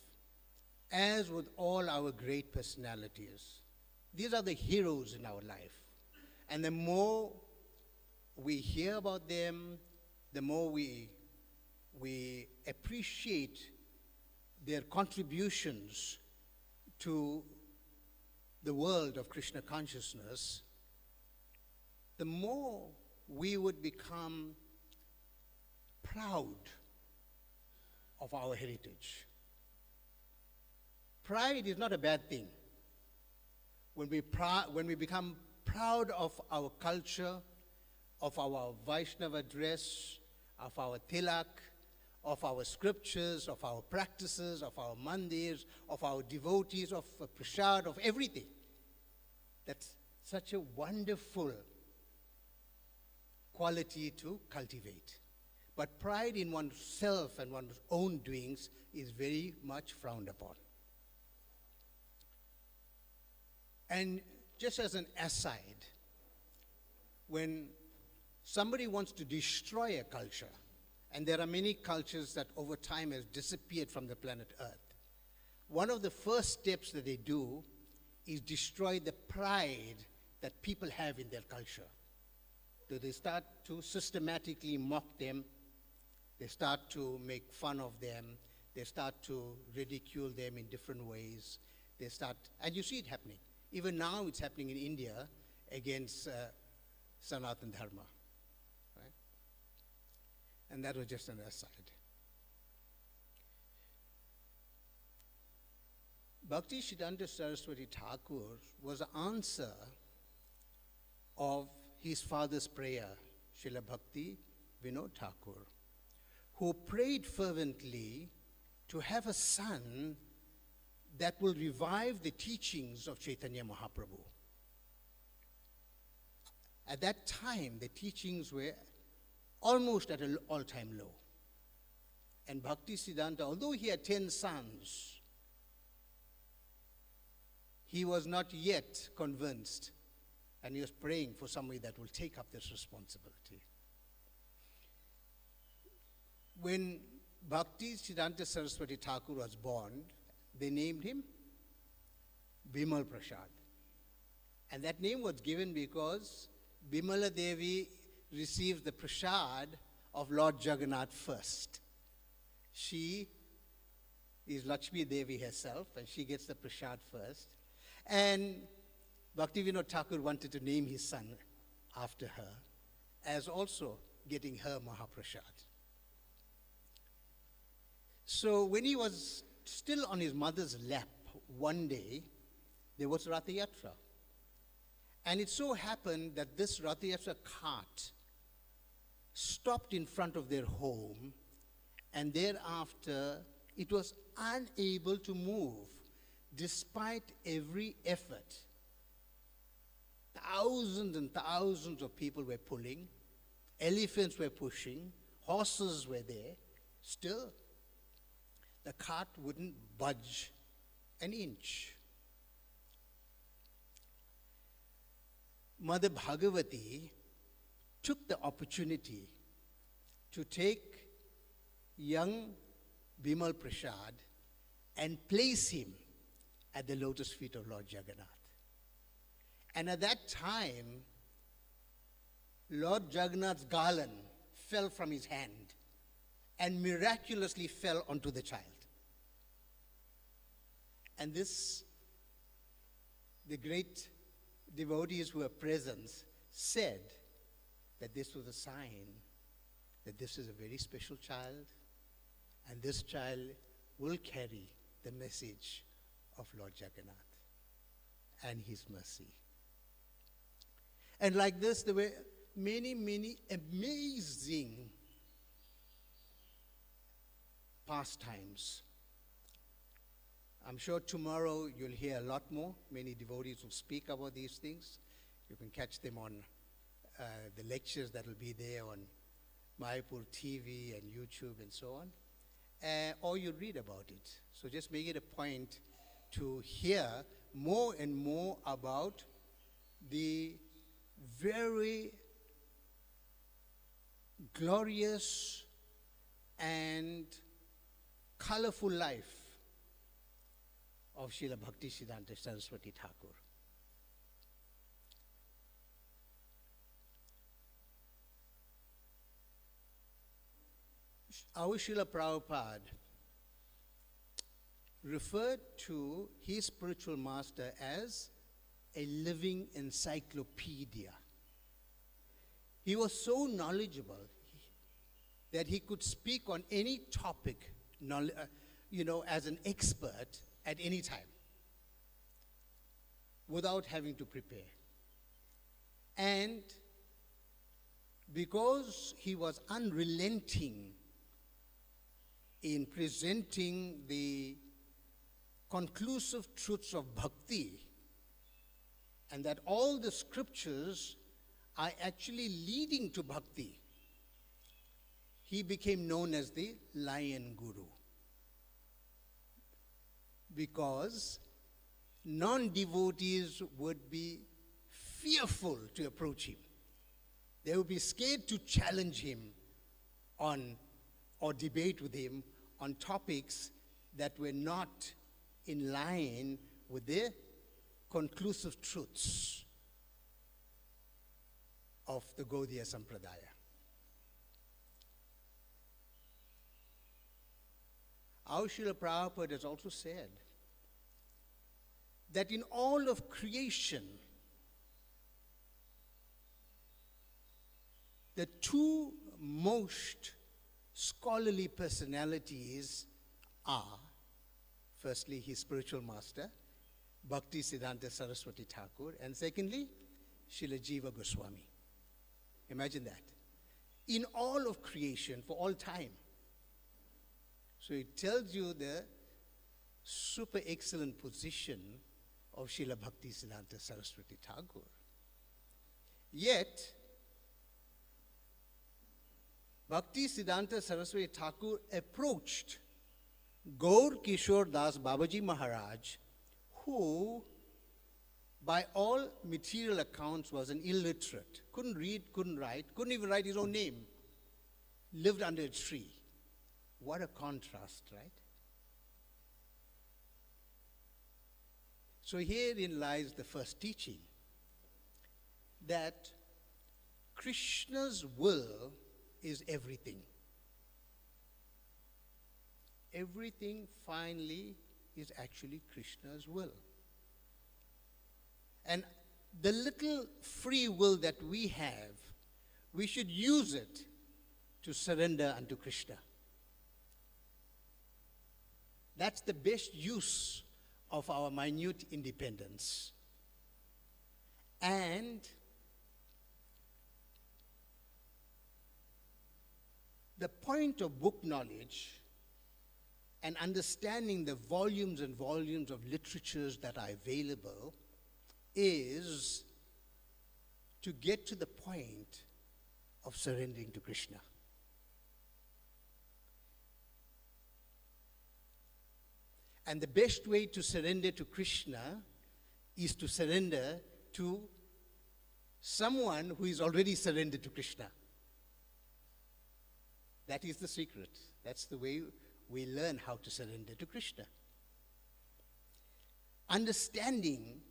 As with all our great personalities, these are the heroes in our life. And the more we hear about them, the more we appreciate their contributions to the world of Krishna consciousness, the more we would become proud of our heritage. Pride is not a bad thing. When we become proud of our culture, of our Vaishnava dress, of our tilak, of our scriptures, of our practices, of our mandirs, of our devotees, of prasad, of everything. That's such a wonderful quality to cultivate. But pride in oneself and one's own doings is very much frowned upon. And just as an aside, when somebody wants to destroy a culture, and there are many cultures that over time has disappeared from the planet Earth, one of the first steps that they do is destroy the pride that people have in their culture. So they start to systematically mock them, they start to make fun of them, they start to ridicule them in different ways, and you see it happening. Even now it's happening in India against Sanatan Dharma. Right? And that was just an aside. Bhakti Siddhanta Saraswati Thakur was the answer of his father's prayer, Srila Bhakti Vinod Thakur, who prayed fervently to have a son that will revive the teachings of Chaitanya Mahaprabhu. At that time, the teachings were almost at an all-time low. And Bhakti Siddhanta, although he had 10 sons, he was not yet convinced, and he was praying for somebody that will take up this responsibility. When Bhakti Siddhanta Saraswati Thakur was born, they named him Bimal Prasad. And that name was given because Bimala Devi received the prasad of Lord Jagannath first. She is Lakshmi Devi herself, and she gets the prasad first. And Bhakti Vinod Thakur wanted to name his son after her, as also getting her Mahaprasad. So when he was still on his mother's lap, one day, there was Ratha Yatra. And it so happened that this Ratha Yatra cart stopped in front of their home, and thereafter it was unable to move despite every effort. Thousands and thousands of people were pulling, elephants were pushing, horses were there. Still, the cart wouldn't budge an inch. Mother Bhagavati took the opportunity to take young Bimal Prasad and place him at the lotus feet of Lord Jagannath. And at that time, Lord Jagannath's garland fell from his hand and miraculously fell onto the child. And this, the great devotees who were present said that this was a sign that this is a very special child, and this child will carry the message of Lord Jagannath and his mercy. And like this, there were many, many amazing pastimes. I'm sure tomorrow you'll hear a lot more. Many devotees will speak about these things. You can catch them on the lectures that will be there on Mayapur TV and YouTube and so on. Or you read about it. So just make it a point to hear more and more about the very glorious and colorful life of Srila Bhakti Siddhanta Saraswati Thakur. Our Srila Prabhupada referred to his spiritual master as a living encyclopedia. He was so knowledgeable that he could speak on any topic, as an expert at any time without having to prepare. And because he was unrelenting in presenting the conclusive truths of bhakti, and that all the scriptures are actually leading to bhakti, he became known as the Lion Guru, because non-devotees would be fearful to approach him. They would be scared to challenge him on or debate with him on topics that were not in line with the conclusive truths of the Gaudiya Sampradaya. Our Srila Prabhupada has also said that in all of creation, the two most scholarly personalities are, firstly, his spiritual master, Bhakti Siddhanta Saraswati Thakur, and secondly, Srila Jiva Goswami. Imagine that. In all of creation, for all time. So it tells you the super excellent position of Srila Bhakti Siddhanta Saraswati Thakur. Yet, Bhakti Siddhanta Saraswati Thakur approached Gaur Kishore Das Babaji Maharaj, who, by all material accounts, was an illiterate. Couldn't read, couldn't write, couldn't even write his own name. Lived under a tree. What a contrast, right? So herein lies the first teaching, that Krishna's will is everything. Everything finally is actually Krishna's will. And the little free will that we have, we should use it to surrender unto Krishna. That's the best use of our minute independence. And the point of book knowledge and understanding the volumes and volumes of literatures that are available is to get to the point of surrendering to Krishna. And the best way to surrender to Krishna is to surrender to someone who is already surrendered to Krishna. That is the secret. That's the way we learn how to surrender to Krishna. Understanding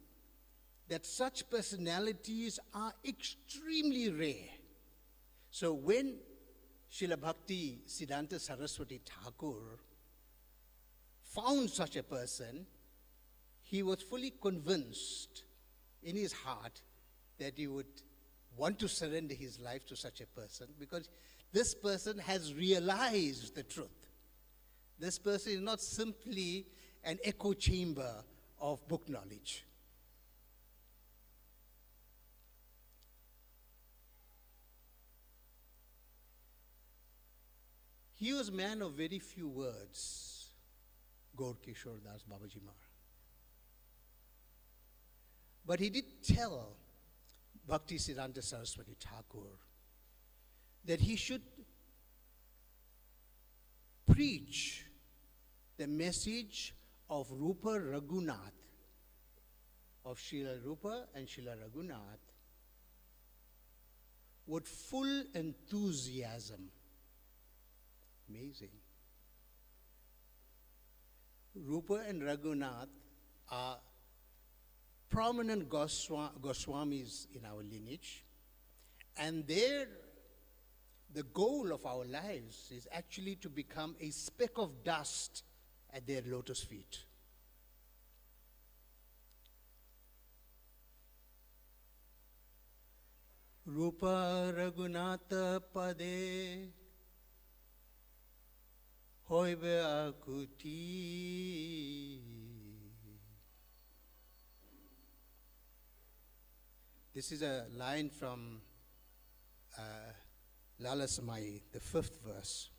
that such personalities are extremely rare. So when Srila Bhakti Siddhanta Saraswati Thakur found such a person, he was fully convinced in his heart that he would want to surrender his life to such a person, because this person has realized the truth. This person is not simply an echo chamber of book knowledge. He was a man of very few words, Gaur Kishore Das Babaji Maharaj. But he did tell Bhakti Siddhanta Saraswati Thakur that he should preach the message of Rupa Raghunath, of Srila Rupa and Srila Raghunath, with full enthusiasm. Amazing. Rupa and Raghunath are prominent Goswamis in our lineage, and the goal of our lives is actually to become a speck of dust at their lotus feet. Rupa Raghunatha Pade Hoibe Akuti. This is a line from Lala Samai, the 5th verse.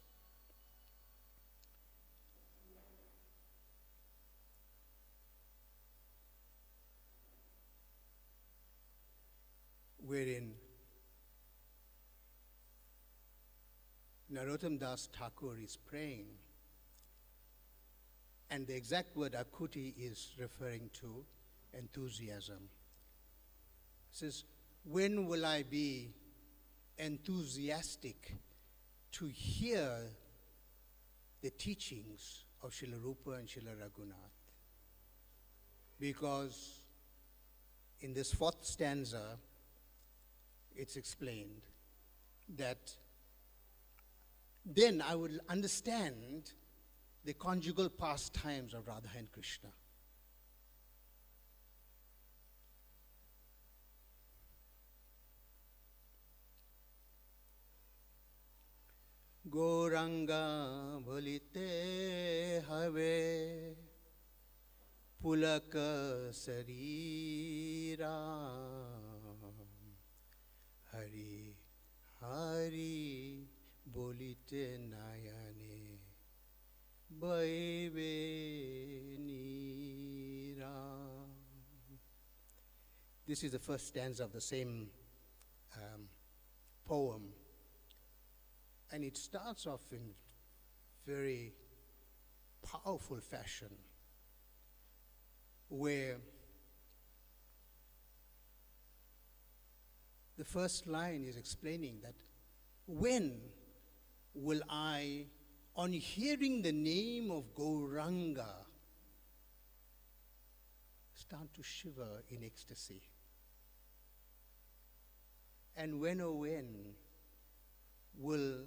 Narottam Das Thakur is praying, and the exact word akuti is referring to enthusiasm. It says, when will I be enthusiastic to hear the teachings of Srila Rupa and Srila Raghunath? Because in this fourth stanza, it's explained that then I will understand the conjugal pastimes of Radha and Krishna. Goranga bholite have pulaka sarira Hari Hari bolite nayane baive nira. This is the first stanza of the same poem, and it starts off in very powerful fashion, where the first line is explaining that when will I, on hearing the name of Gauranga, start to shiver in ecstasy? And when, oh when, will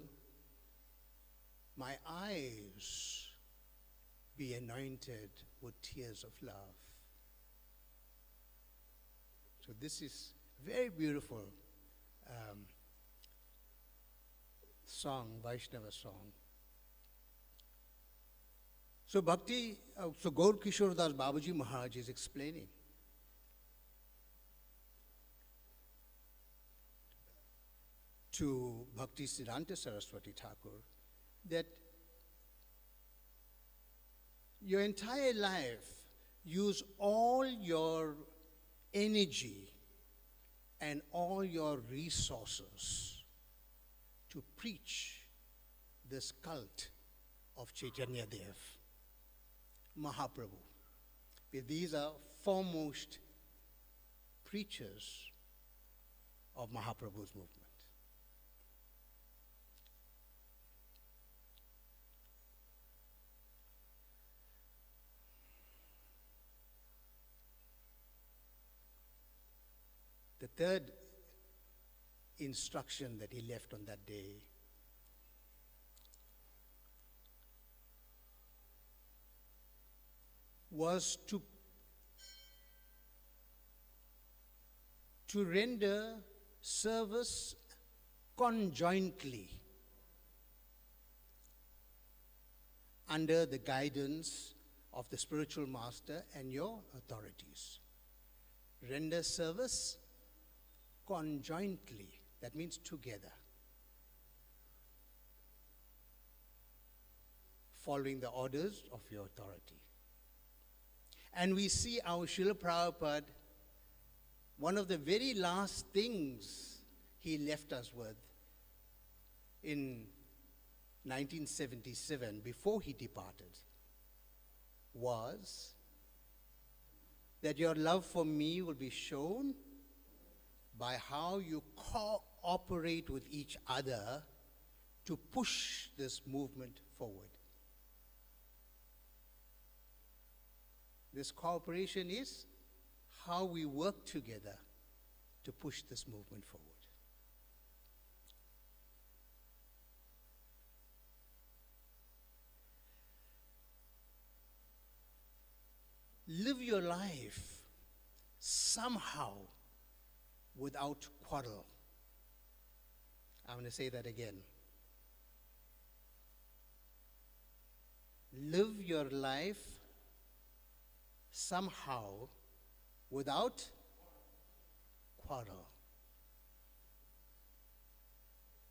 my eyes be anointed with tears of love? So this is very beautiful song, Vaishnava song. So Gaur Kishore Das Babaji Maharaj is explaining to Bhakti Siddhanta Saraswati Thakur that your entire life, use all your energy and all your resources to preach this cult of Chaitanya Dev, Mahaprabhu. These are foremost preachers of Mahaprabhu's movement. The third instruction that he left on that day was to render service conjointly under the guidance of the spiritual master and your authorities. Render service conjointly, that means together, following the orders of your authority. And we see our Srila Prabhupada, one of the very last things he left us with in 1977, before he departed, was that your love for me will be shown by how you cooperate with each other to push this movement forward. This cooperation is how we work together to push this movement forward. Live your life somehow without quarrel. I'm going to say that again. Live your life somehow without quarrel.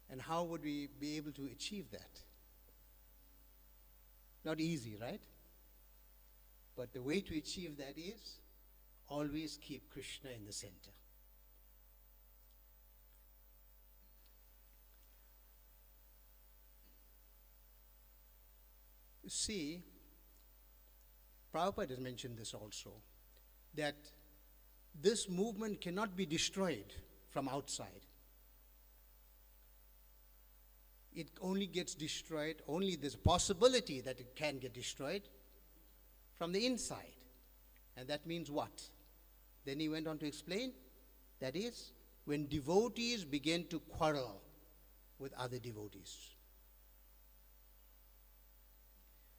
And how would we be able to achieve that? Not easy, right? But the way to achieve that is always keep Krishna in the center. see, Prabhupada has mentioned this also, that this movement cannot be destroyed from outside. It only gets destroyed, only there's a possibility that it can get destroyed from the inside. And that means what? Then he went on to explain, that is, when devotees begin to quarrel with other devotees.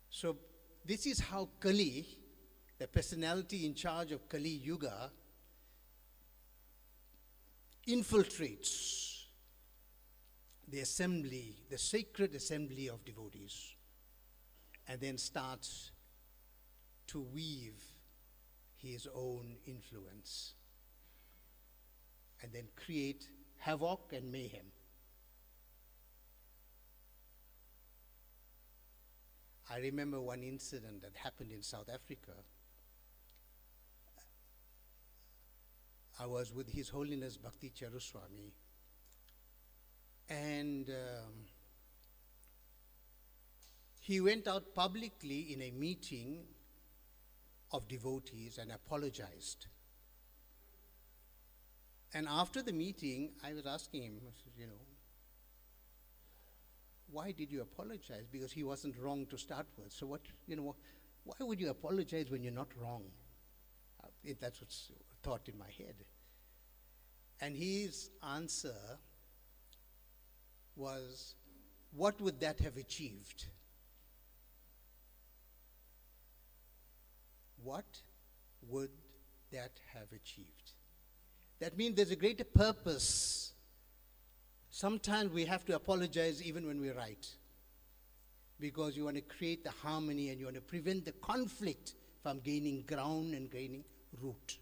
So this is how Kali, the personality in charge of Kali Yuga, infiltrates the assembly, the sacred assembly of devotees, and then starts to weave his own influence and then create havoc and mayhem. I remember one incident that happened in South Africa. I was with His Holiness Bhakti Charuswami, and he went out publicly in a meeting of devotees and apologized. And after the meeting, I was asking him, I said, why did you apologize? Because he wasn't wrong to start with. So why would you apologize when you're not wrong? That's what's thought in my head. And his answer was, what would that have achieved? What would that have achieved? That means there's a greater purpose. Sometimes we have to apologize even when we're right, because you want to create the harmony and you want to prevent the conflict from gaining ground and gaining root.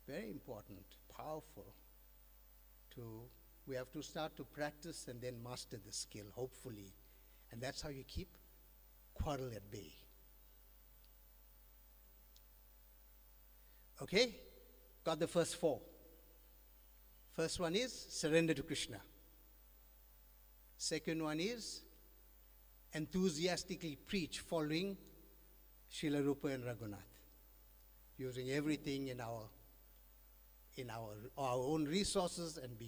Very important, powerful. We have to start to practice and then master the skill, hopefully. And that's how you keep quarrel at bay. Okay? Got the first four. First one is surrender to Krishna. Second one is enthusiastically preach following Srila Rupa and Raghunath, using everything in our own resources and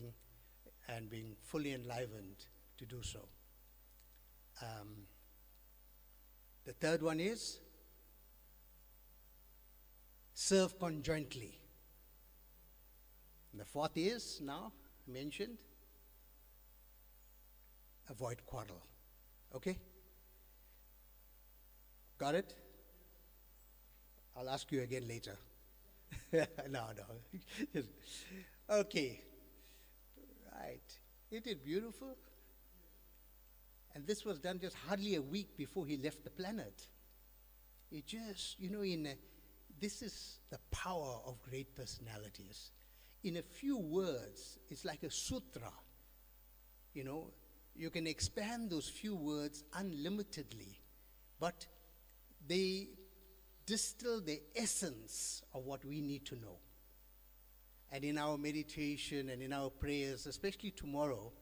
being fully enlivened to do so. The third one is serve conjointly. And the fourth is, now mentioned, avoid quarrel. Okay? Got it? I'll ask you again later. No. Okay. Right. Isn't it beautiful? And this was done just hardly a week before he left the planet. It just, this is the power of great personalities. In a few words, it's like a sutra. You can expand those few words unlimitedly, but they distill the essence of what we need to know. And in our meditation and in our prayers, especially tomorrow,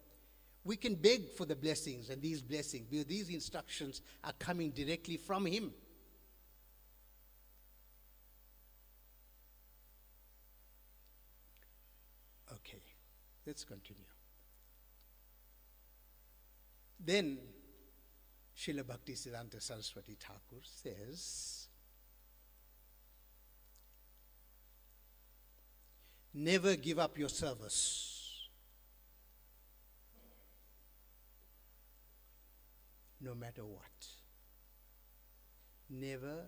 we can beg for the blessings and these blessings, because these instructions are coming directly from him. Okay, let's continue. Then, Srila Bhaktisiddhanta Saraswati Thakur says, never give up your service, no matter what. Never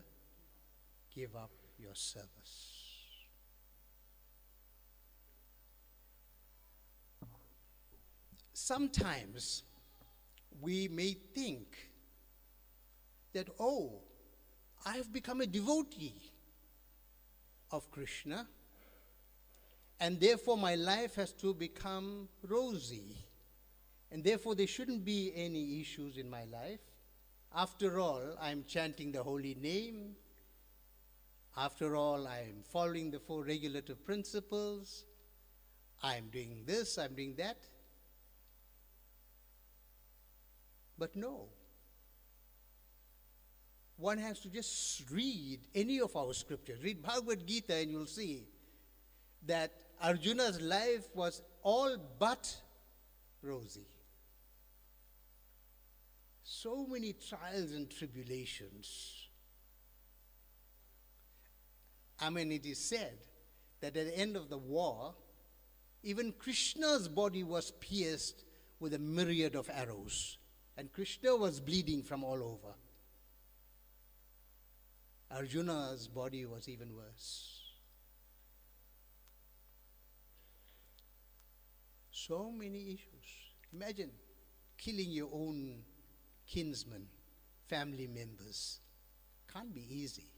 give up your service. Sometimes we may think that, I've become a devotee of Krishna, and therefore my life has to become rosy, and therefore there shouldn't be any issues in my life. After all, I'm chanting the holy name. After all, I'm following the 4 regulative principles. I'm doing this, I'm doing that. But no. One has to just read any of our scriptures. Read Bhagavad Gita and you'll see that Arjuna's life was all but rosy. So many trials and tribulations. I mean, it is said that at the end of the war, even Krishna's body was pierced with a myriad of arrows. And Krishna was bleeding from all over. Arjuna's body was even worse. So many issues. Imagine killing your own kinsmen, family members. Can't be easy.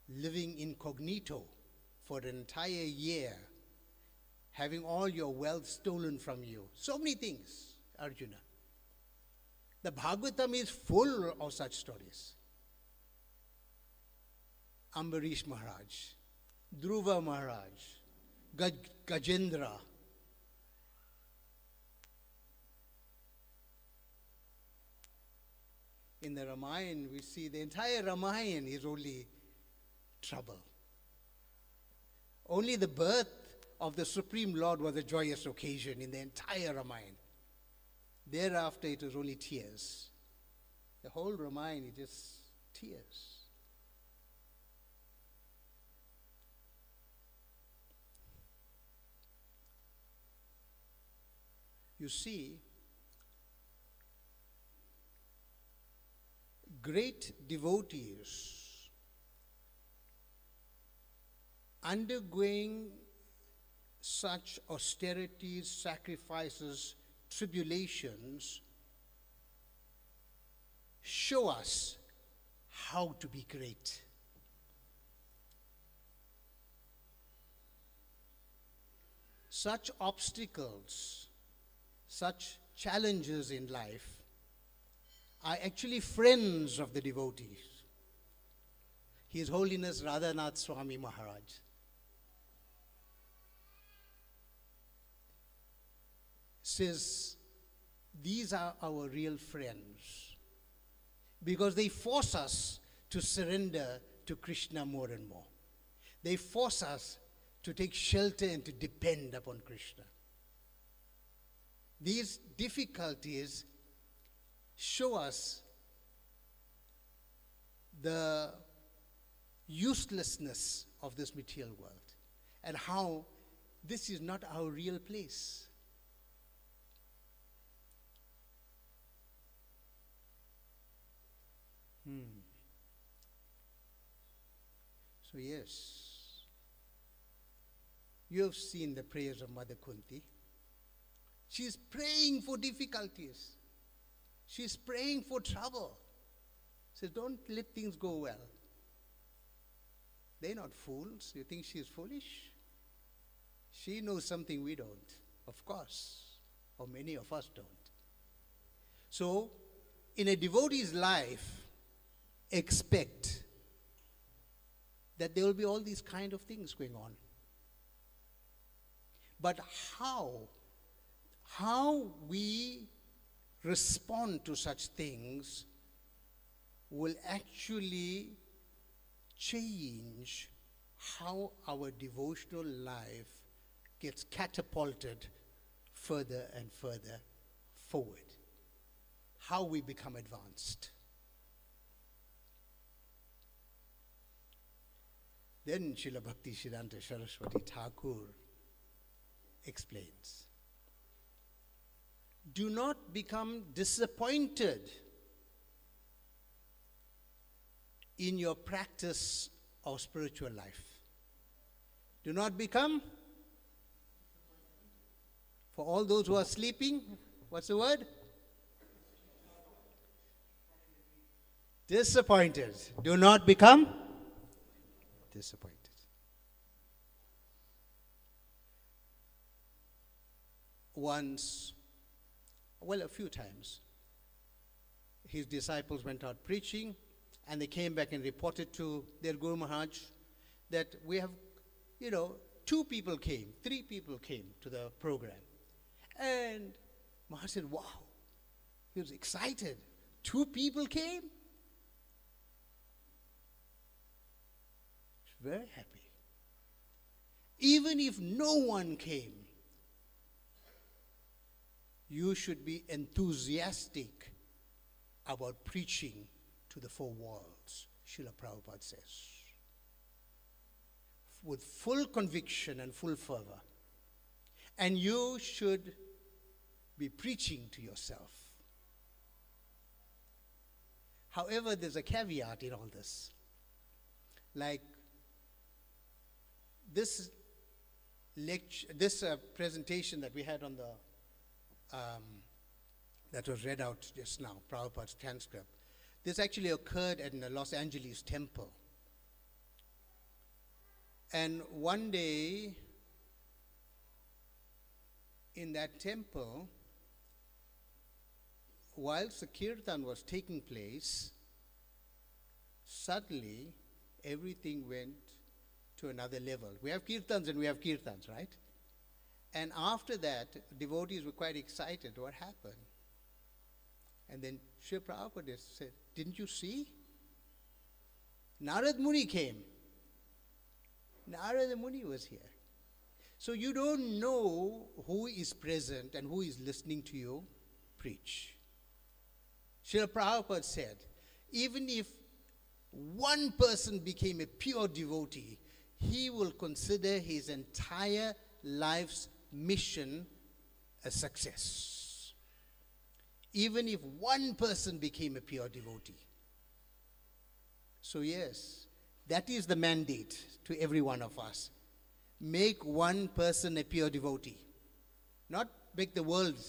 Living incognito for an entire year, having all your wealth stolen from you. So many things, Arjuna. The Bhagavatam is full of such stories. Ambarish Maharaj, Dhruva Maharaj, Gajendra. In the Ramayana, we see the entire Ramayana is only trouble. Only the birth of the Supreme Lord was a joyous occasion in the entire Ramayana. Thereafter, it was only tears. The whole Ramayana is just tears. You see, great devotees undergoing such austerities, sacrifices, tribulations show us how to be great. Such obstacles, such challenges in life are actually friends of the devotees. His Holiness Radhanath Swami Maharaj says, these are our real friends because they force us to surrender to Krishna more and more. They force us to take shelter and to depend upon Krishna. These difficulties show us the uselessness of this material world and how this is not our real place. So yes, you have seen the prayers of Mother Kunti. She is praying for difficulties. She is praying for trouble. She says, don't let things go well. They're not fools. You think she is foolish? She knows something we don't, of course, or many of us don't. So, in a devotee's life, expect that there will be all these kind of things going on. But how we respond to such things will actually change how our devotional life gets catapulted further and further forward. How we become advanced. Then Srila Bhakti Siddhanta Saraswati Thakur explains, do not become disappointed in your practice of spiritual life. Do not become, for all those who are sleeping, what's the word? Disappointed. Do not become disappointed. Once, well, a few times, his disciples went out preaching and they came back and reported to their Guru Maharaj that we have, 2 people came, 3 people came to the program. And Maharaj said, wow. He was excited. 2 people came. He was very happy. Even if no one came, you should be enthusiastic about preaching to the 4 worlds, Srila Prabhupada says. With full conviction and full fervor. And you should be preaching to yourself. However, there's a caveat in all this. Like this lecture, this presentation that we had on the, that was read out just now, Prabhupada's transcript, this actually occurred in the Los Angeles temple. And one day, in that temple, whilst the kirtan was taking place, suddenly everything went to another level. We have kirtans and we have kirtans, right? And after that, devotees were quite excited. What happened? And then Srila Prabhupada said, didn't you see? Narad Muni came. Narada Muni was here. So you don't know who is present and who is listening to you preach. Srila Prabhupada said, even if one person became a pure devotee, he will consider his entire life's mission a success. Even if one person became a pure devotee. So yes, that is the mandate to every one of us. Make one person a pure devotee. Not make the world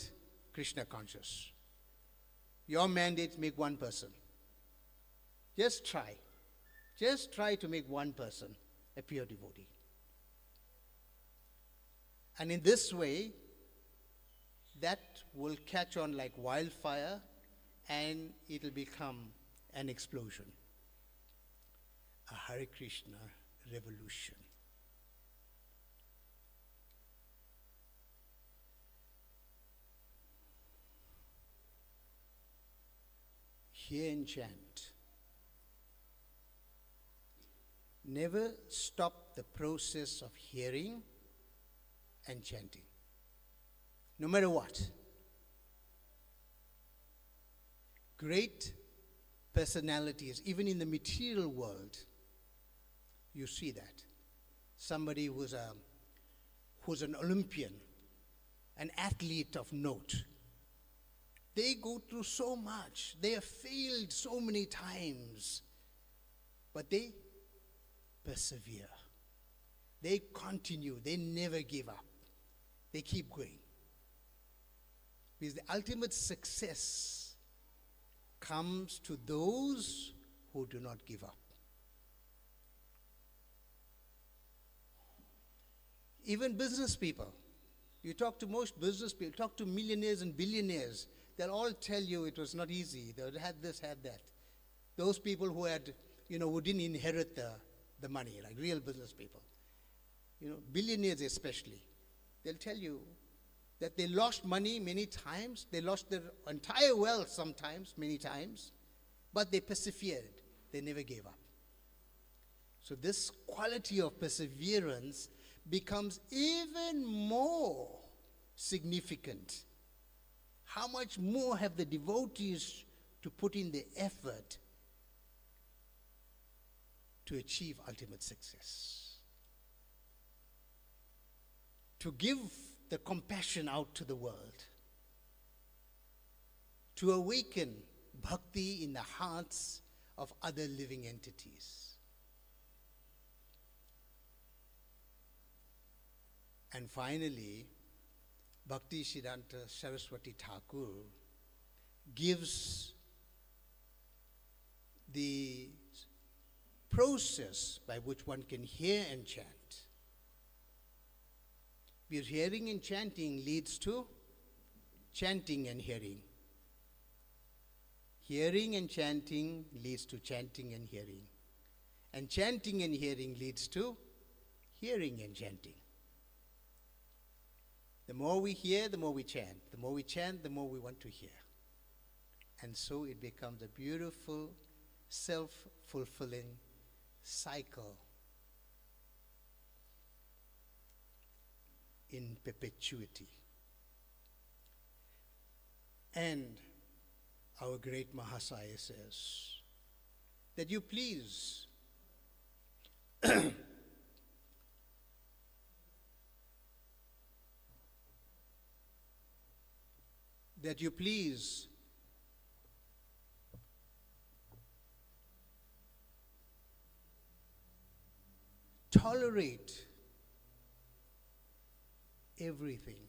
Krishna conscious. Your mandate, make one person. Just try. Just try to make one person a pure devotee. And in this way, that will catch on like wildfire and it will become an explosion. A Hare Krishna revolution. Hear and chant. Never stop the process of hearing and chanting. No matter what. Great personalities, even in the material world, you see that. Somebody who's an Olympian, an athlete of note. They go through so much. They have failed so many times. But they persevere. They continue. They never give up. They keep going. Because the ultimate success comes to those who do not give up. Even business people. You talk to most business people, talk to millionaires and billionaires, they'll all tell you it was not easy. They had this, had that. Those people who had, who didn't inherit the money, like real business people. Billionaires especially. They'll tell you that they lost money many times. They lost their entire wealth sometimes, many times. But they persevered. They never gave up. So this quality of perseverance becomes even more significant. How much more have the devotees to put in the effort to achieve ultimate success? To give the compassion out to the world. To awaken bhakti in the hearts of other living entities. And finally, Bhakti Siddhanta Saraswati Thakur gives the process by which one can hear and chant. Because hearing and chanting leads to chanting and hearing. Hearing and chanting leads to chanting and hearing. And chanting and hearing leads to hearing and chanting. The more we hear, the more we chant. The more we chant, the more we want to hear. And so it becomes a beautiful, self-fulfilling cycle in perpetuity. And our great Mahasaya says that you please that you please tolerate everything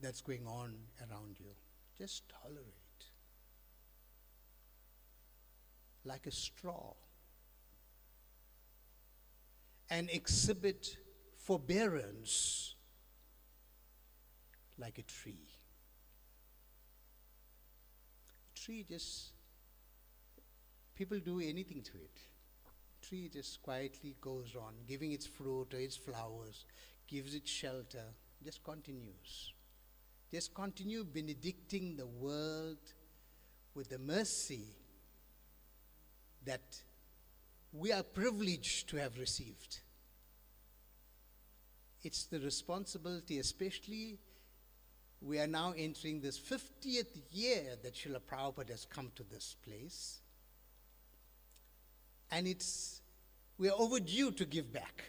that's going on around you. Just tolerate. Like a straw. And exhibit forbearance like a tree. A tree just, people do anything to it. A tree just quietly goes on, giving its fruit or its flowers, gives it shelter, just continues. Just continue benedicting the world with the mercy that we are privileged to have received. It's the responsibility, especially we are now entering this 50th year that Srila Prabhupada has come to this place. And we are overdue to give back.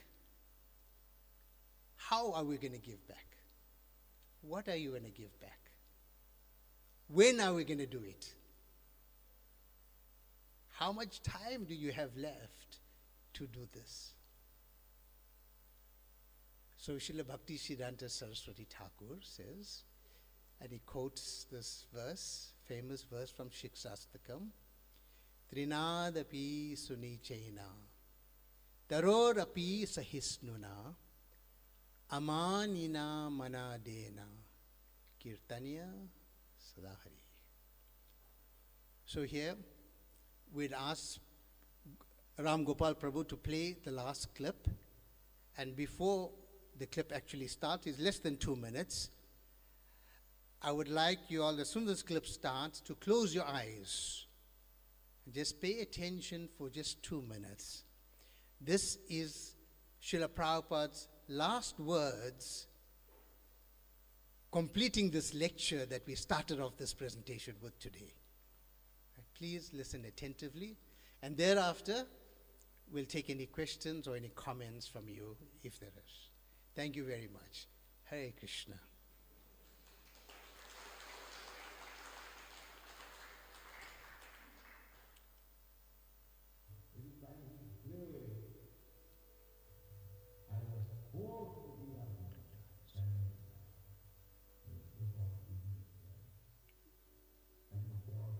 How are we going to give back? What are you going to give back? When are we going to do it? How much time do you have left to do this? So Srila Bhakti Siddhanta Saraswati Thakur says, and he quotes this verse, famous verse from Shiksastakam, Trinadapi sunichaina, tarorapi sahisnuna, amanina manadena, kirtanya sadahari. So here, we'd ask Ram Gopal Prabhu to play the last clip, and before the clip actually starts, it's less than 2 minutes. I would like you all, as soon as this clip starts, to close your eyes and just pay attention for just 2 minutes. This is Srila Prabhupada's last words completing this lecture that we started off this presentation with today. Please listen attentively, and thereafter we'll take any questions or any comments from you if there is. Thank you very much. Hare Krishna.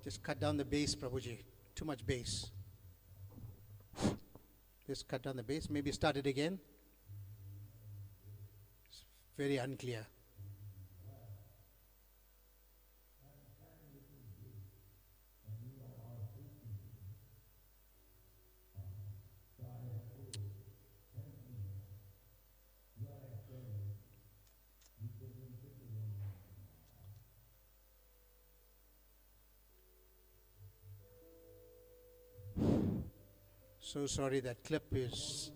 Just cut down the bass, Prabhuji. Too much bass. Just cut down the bass. Maybe start it again. It's very unclear. So sorry, that clip is...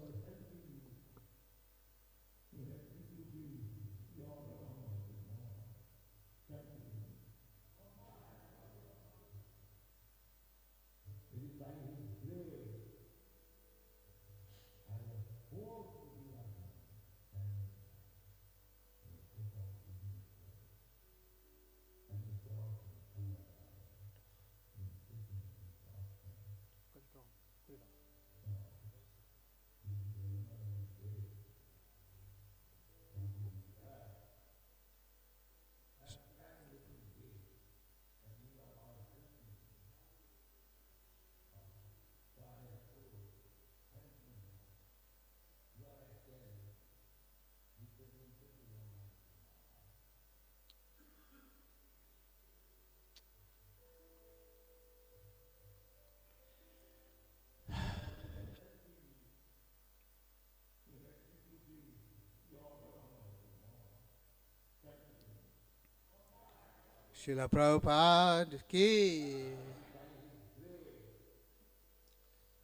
Srila Prabhupada ki.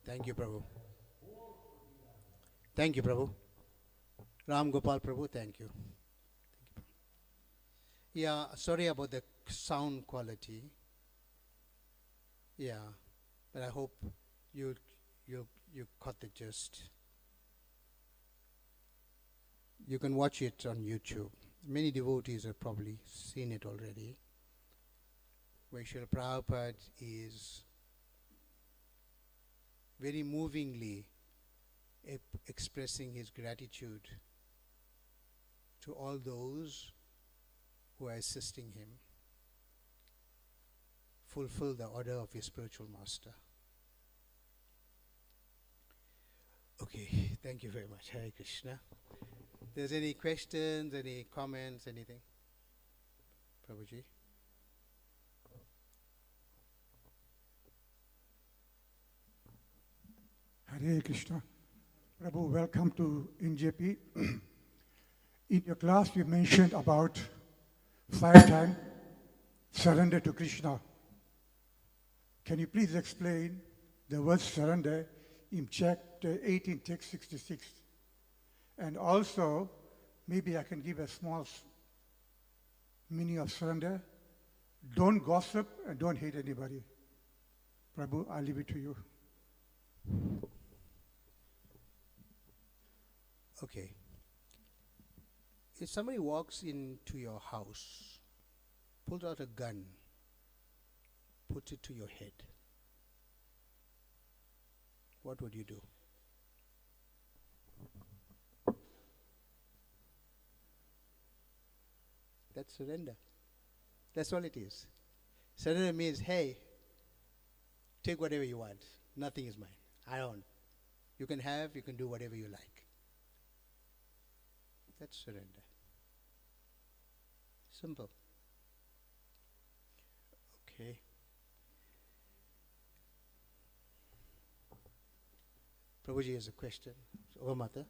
Thank you, Prabhu. Thank you, Prabhu. Ram Gopal Prabhu, thank you. Yeah, sorry about the sound quality. Yeah, but I hope you caught the gist. You can watch it on YouTube. Many devotees have probably seen it already. Where Srila Prabhupada is very movingly expressing his gratitude to all those who are assisting him fulfill the order of his spiritual master. Okay, thank you very much. Hare Krishna. If there's any questions, any comments, anything? Prabhuji?
Hare Krishna. Prabhu, welcome to NJP. In your class, you mentioned about 5 times surrender to Krishna. Can you please explain the word surrender in chapter 18, text 66? And also, maybe I can give a small meaning of surrender. Don't gossip and don't hate anybody. Prabhu, I'll leave it to you.
Okay. If somebody walks into your house, pulls out a gun, puts it to your head, what would you do? That's surrender. That's all it is. Surrender means, hey, take whatever you want. Nothing is mine. I don't. You can have, you can do whatever you like. That's surrender. Simple. Okay. Prabhuji has a question. Oh, Mata.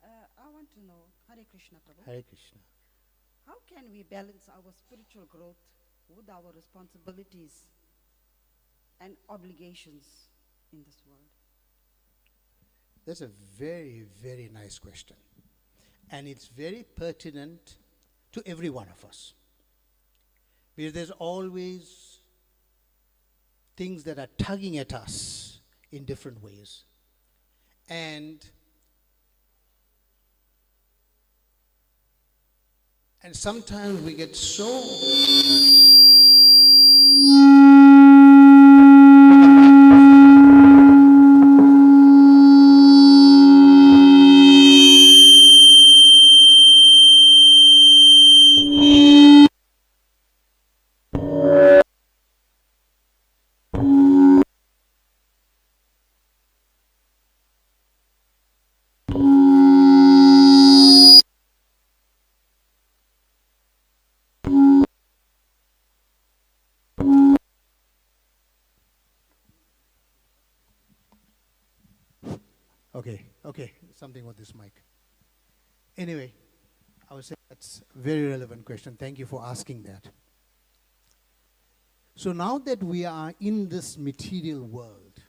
I want to know, Hare Krishna, Prabhu.
Hare Krishna.
How can we balance our spiritual growth with our responsibilities and obligations in this world?
That's a very, very nice question. And it's very pertinent to every one of us. Because there's always things that are tugging at us in different ways. And sometimes we get so Okay, something with this mic. Anyway, I would say that's a very relevant question. Thank you for asking that. So now that we are in this material world,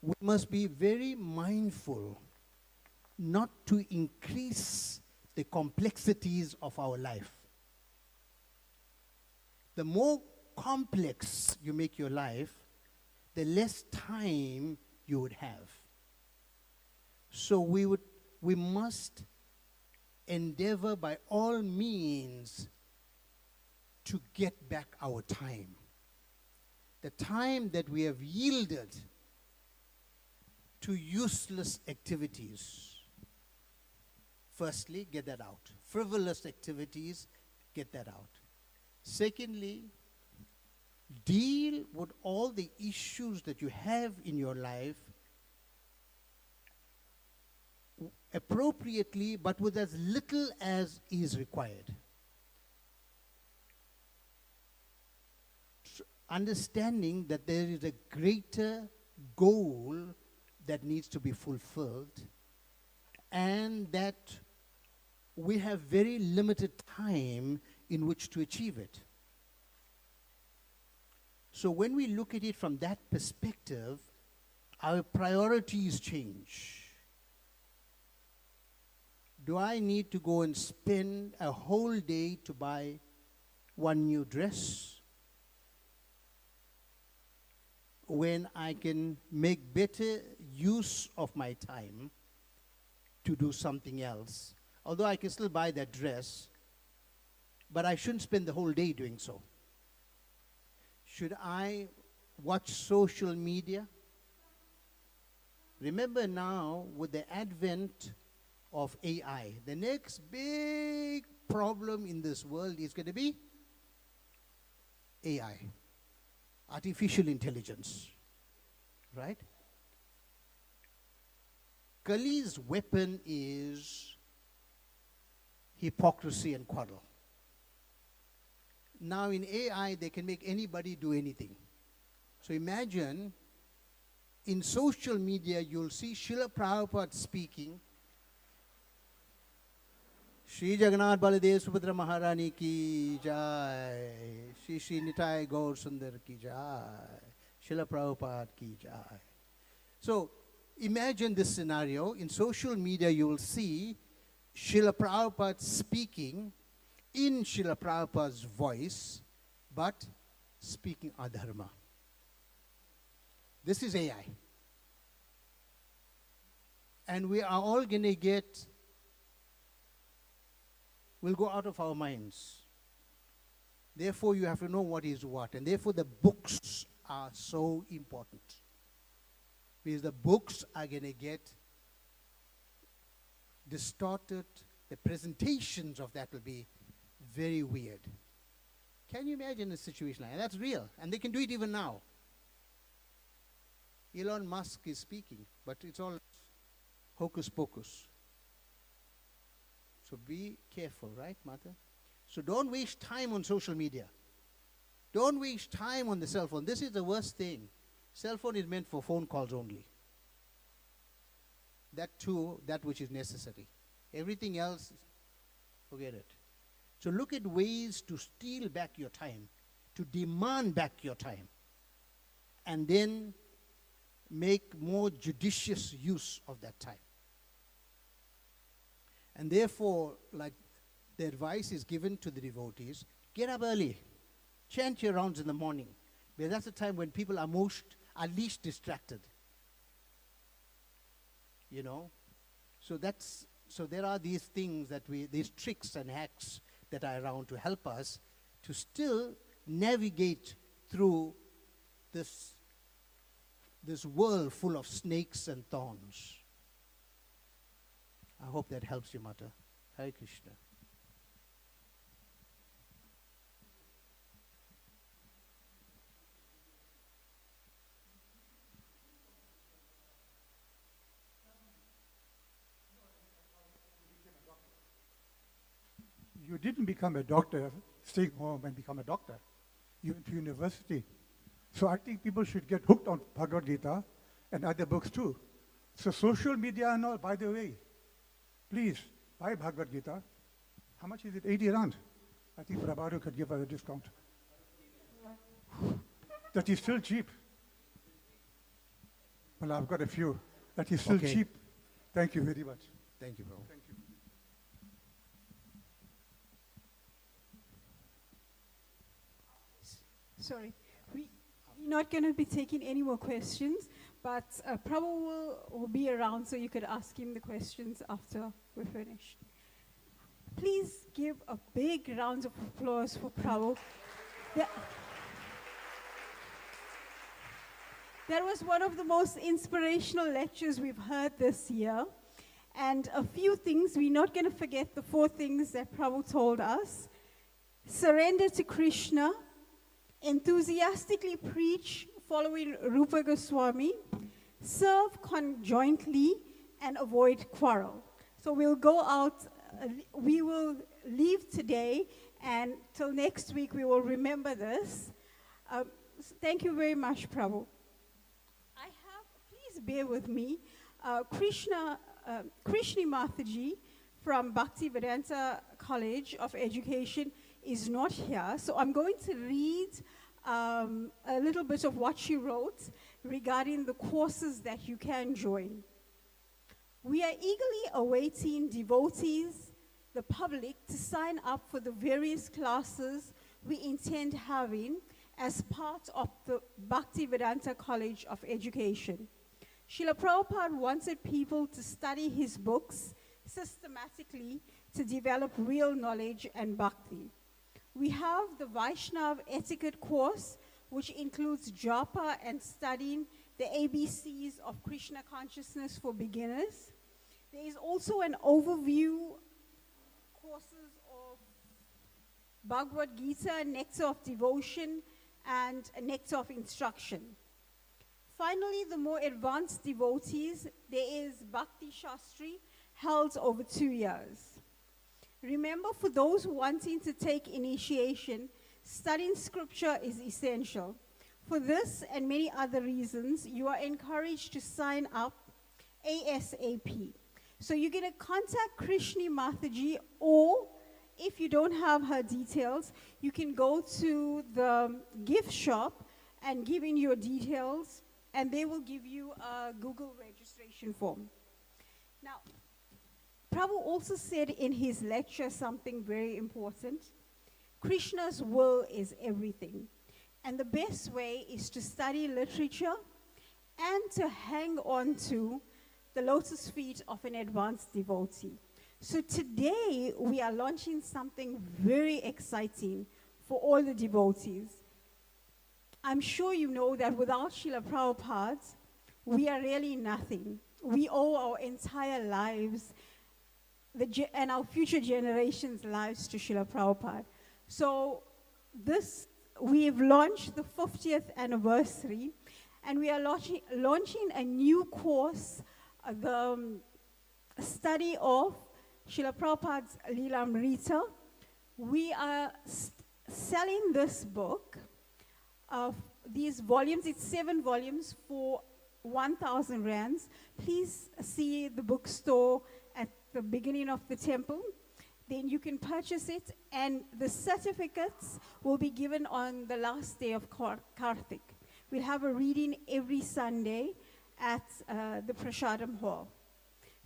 we must be very mindful not to increase the complexities of our life. The more complex you make your life, the less time you would have. So we must endeavor by all means to get back our time. The time that we have yielded to useless activities. Firstly, get that out. Frivolous activities, get that out. Secondly, deal with all the issues that you have in your life appropriately, but with as little as is required. Understanding that there is a greater goal that needs to be fulfilled, and that we have very limited time in which to achieve it. So when we look at it from that perspective, our priorities change. Do I need to go and spend a whole day to buy one new dress when I can make better use of my time to do something else? Although I can still buy that dress, but I shouldn't spend the whole day doing so. Should I watch social media? Remember now, with the advent of AI, the next big problem in this world is going to be AI, artificial intelligence, right? Kali's weapon is hypocrisy and quarrel. Now in AI, they can make anybody do anything. So imagine, in social media, you'll see Srila Prabhupada speaking, Shri Jagannath Subhadra Maharani ki jai, Shri Nitai Gaur Sundar ki jai, Srila Prabhupada ki jai. So imagine this scenario. In social media, you will see Srila Prabhupada speaking in Srila Prabhupada's voice, but speaking adharma. This is AI. And we are all going to we'll go out of our minds. Therefore, you have to know what is what. And therefore, the books are so important. Because the books are going to get distorted. The presentations of that will be very weird. Can you imagine a situation like that? That's real. And they can do it even now. Elon Musk is speaking, but it's all hocus pocus. So be careful, right, Mata? So don't waste time on social media. Don't waste time on the cell phone. This is the worst thing. Cell phone is meant for phone calls only. That too, that which is necessary. Everything else, forget it. So look at ways to steal back your time, to demand back your time, and then make more judicious use of that time. And therefore, like the advice is given to the devotees, get up early, chant your rounds in the morning, because that's the time when people are least distracted. You know? So there are these things these tricks and hacks that are around to help us to still navigate through this world full of snakes and thorns. I hope that helps you, Mata. Hare Krishna.
You didn't become a doctor, staying home and become a doctor. You went to university. So I think people should get hooked on Bhagavad Gita and other books too. So social media and all, by the way, please buy Bhagavad Gita. How much is it? 80 rand. I think Prabhu could give us a discount. That is still cheap. Well, I've got a few. That is still cheap. Thank you very much.
Thank you, Prabhu.
Thank you.
Sorry, we're not going to be taking any more questions, but Prabhu will be around so you could ask him the questions after we're finished. Please give a big round of applause for Prabhu. That was one of the most inspirational lectures we've heard this year. And a few things, we're not going to forget the 4 things that Prabhu told us. Surrender to Krishna, enthusiastically preach following Rupa Goswami, serve conjointly, and avoid quarrel. So we'll go out, we will leave today, and till next week we will remember this. Thank you very much, Prabhu. Please bear with me. Krishni Mataji from Bhaktivedanta College of Education is not here, so I'm going to read a little bit of what she wrote regarding the courses that you can join. We are eagerly awaiting devotees, the public, to sign up for the various classes we intend having as part of the Bhaktivedanta College of Education. Srila Prabhupada wanted people to study his books systematically to develop real knowledge and bhakti. We have the Vaishnav etiquette course, which includes japa and studying the ABCs of Krishna consciousness for beginners. There is also an overview courses of Bhagavad Gita, Nectar of Devotion, and Nectar of Instruction. Finally, the more advanced devotees, there is Bhakti Shastri, held over 2 years. Remember, for those wanting to take initiation, studying scripture is essential. For this and many other reasons, you are encouraged to sign up ASAP. So you're going to contact Krishni Mataji, or if you don't have her details, you can go to the gift shop and give in your details, and they will give you a Google registration form. Now, Prabhu also said in his lecture something very important. Krishna's will is everything. And the best way is to study literature and to hang on to the lotus feet of an advanced devotee. So today, we are launching something very exciting for all the devotees. I'm sure you know that without Srila Prabhupada, we are really nothing. We owe our entire lives and our future generations' lives to Srila Prabhupada. So we have launched the 50th anniversary, and we are launching a new course, the study of Srila Prabhupada's Lilamrita. We are selling this book of these volumes. It's 7 volumes for 1,000 rands. Please see the bookstore at the beginning of the temple. Then you can purchase it, and the certificates will be given on the last day of Karthik. We'll have a reading every Sunday at the Prashadam Hall.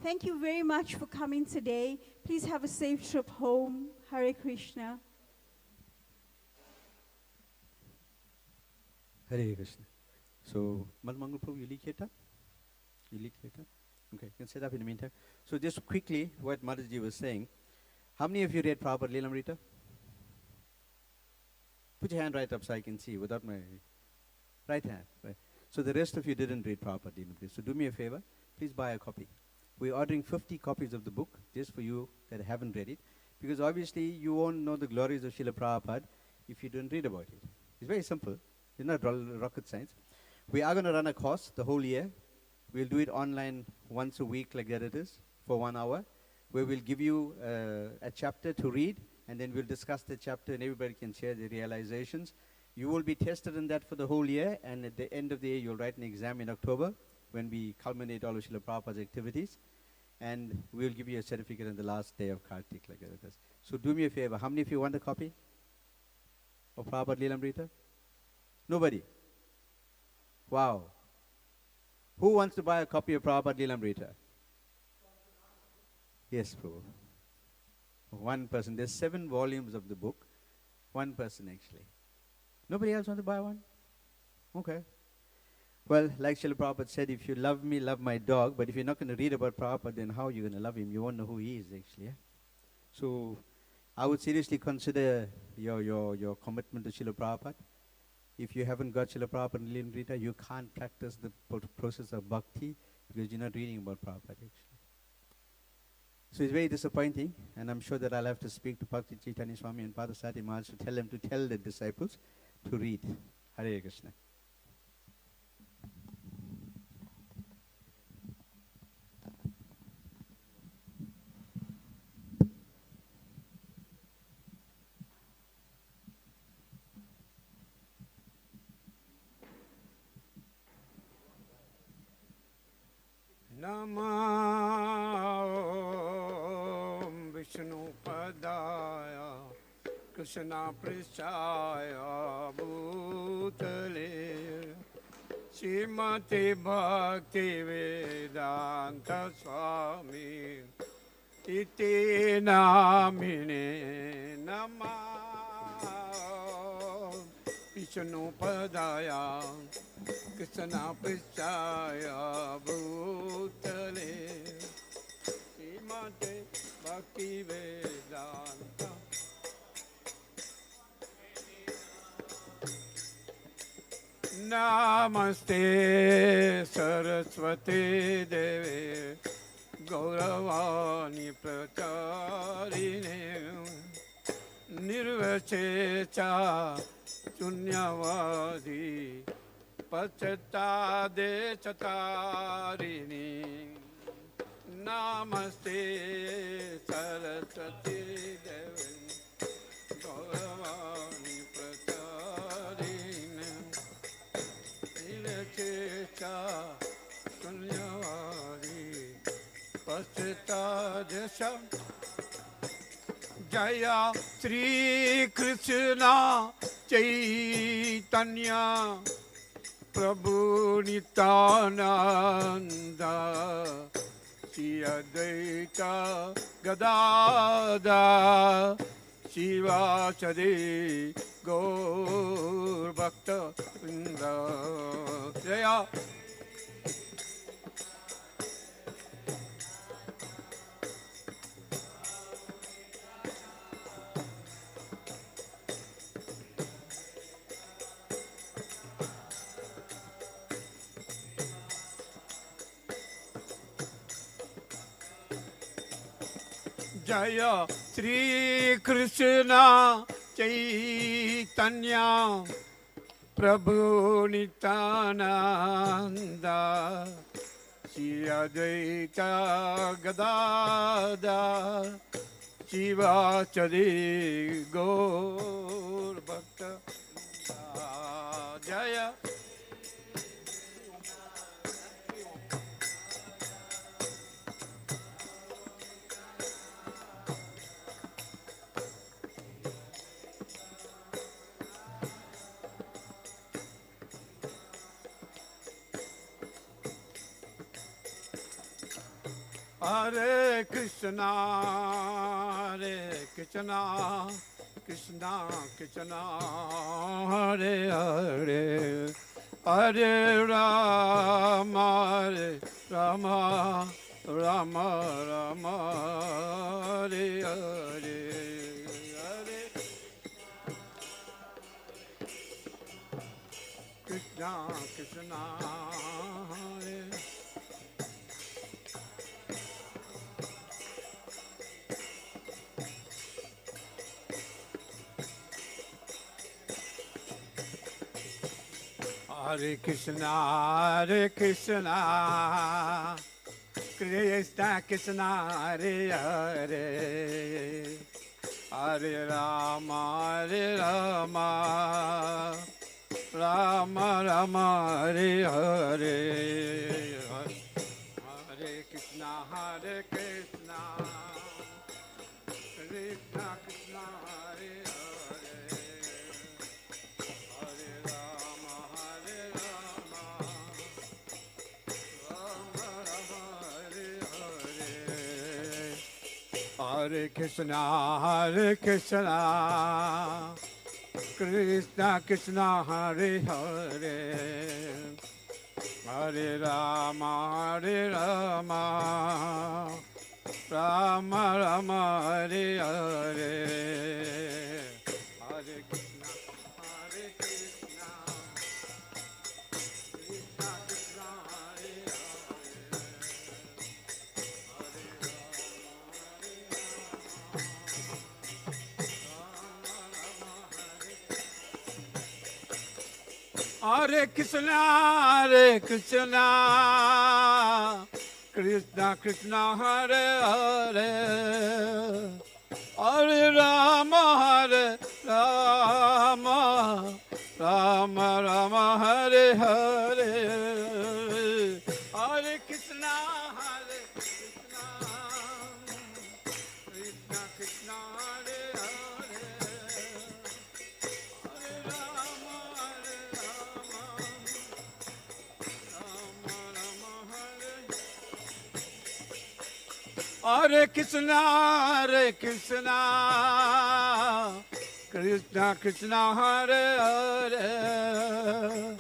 Thank you very much for coming today. Please have a safe trip home. Hare Krishna.
Hare Krishna. So, Madhamangal Prabhu, you lead Kirtan? You lead Kirtan? Okay, you can set up in the meantime. So just quickly, what Mataji was saying, how many of you read Prabhupada Lilamrita? Put your hand right up so I can see without my right hand. Right. So the rest of you didn't read Prabhupada Lilamrita. So do me a favor, please buy a copy. We're ordering 50 copies of the book just for you that haven't read it, because obviously you won't know the glories of Srila Prabhupada if you don't read about it. It's very simple. It's not rocket science. We are going to run a course the whole year. We'll do it online once a week like that it is for 1 hour, where we'll give you a chapter to read, and then we'll discuss the chapter and everybody can share the realizations. You will be tested in that for the whole year, and at the end of the year you'll write an exam in October when we culminate all of Srila Prabhupada's activities, and we'll give you a certificate on the last day of Kartik like that it is. So do me a favor, how many of you want a copy of Prabhupada Lilamrita? Nobody? Wow. Who wants to buy a copy of Prabhupada Lilamrita? Yes, Prabhu. One person. There's 7 volumes of the book. One person actually. Nobody else want to buy one? Okay. Well, like Srila Prabhupada said, if you love me, love my dog. But if you're not going to read about Prabhupada, then how are you going to love him? You won't know who he is actually. Yeah? So I would seriously consider your commitment to Srila Prabhupada. If you haven't got Srila Prabhupada and Lilamrita, you can't practice the process of bhakti because you're not reading about Prabhupada actually. So it's very disappointing, and I'm sure that I'll have to speak to Bhakti Chaitanya Swami and Padasati Maharaj to tell them to tell the disciples to read. Hare Krishna.
नमः विष्णुपदाय कृष्णपृष्ठाय भूतले श्रीमते भक्तिवेदान्त स्वामी इति नामिने नमः विष्णुपदाय कृष्णपृष्ठाय भूतले श्रीमते भक्तिवेदान्त नमस्ते सरस्वती देवे गौरवाणी प्रचारिणे निर्वचेचा शून्यवादी पश्चादे चतारिणी नमस्ते सरस्वती देवे गौरवाणी प्रचारिणे निर्वचेचा शून्यवादी पश्चादे जय श्री कृष्ण चैतन्य प्रभु नित्यानंद श्री अद्वैत गदाधर शिवासदि गौर भक्त वृंद जय जय श्री कृष्ण चैतन्य प्रभु नित्यानंद श्री अद्वैत गदाधर शिवासदि गौर भक्त जय Hare Krishna, Krishna Krishna, Hare Hare, Hare Rama, Rama, Rama Rama, Hare Hare, Hare Krishna, Krishna, Hare Hare Krishna, Krishna Krishna, Hare Hare, Hare Rama, Rama Rama, Hare Hare, Hare Krishna, Krishna Krishna, Hare Hare, Hare Rama, Rama Rama, Hare Hare, Hare Krishna, Krishna Krishna, Hare Hare, Hare Rama, Rama Rama, Hare Hare, Hare Krishna, Krishna Krishna, Hare Hare Krishna, Krishna Krishna, Hare Hare, Hare Rama, Rama Rama, Hare Hare, Hare Krishna, Hare Krishna, Krishna Krishna Hare Hare,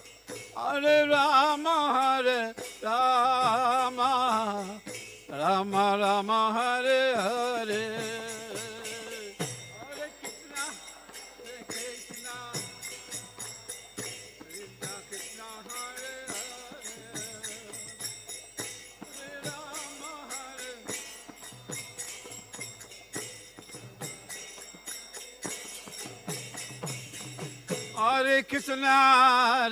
Hare Rama, Rama Rama Hare. Hare Krishna, Krishna Krishna Hare Hare, Hare Rama, Rama Rama Hare Hare. Hare Krishna,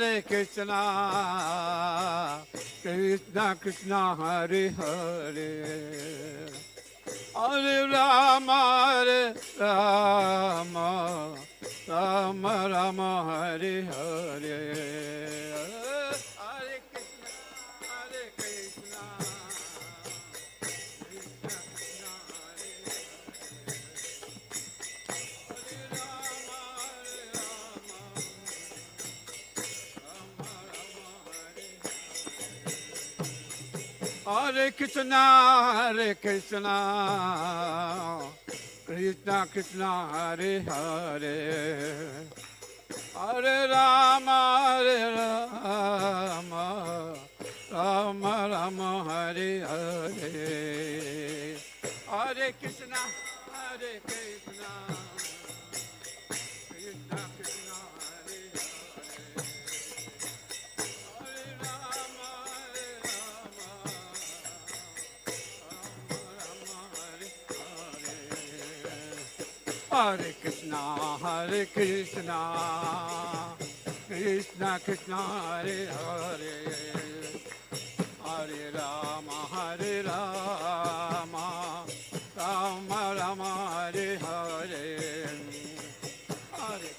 Krishna Krishna Hare Hare, Hare Rama, Hare Krishna, Krishna Krishna Hare Hare, Hare Rama, Rama Rama Hare Hare. Hare Krishna, Krishna Krishna Hare Hare Krishna, Krishna Krishna Hare Hare, Hare Rama, Rama Rama Hare Hare. Hare Krishna, Krishna Krishna Hare Hare Krishna, Krishna Krishna Hare Hare, Hare Rama, Rama Rama Hare Hare. Hare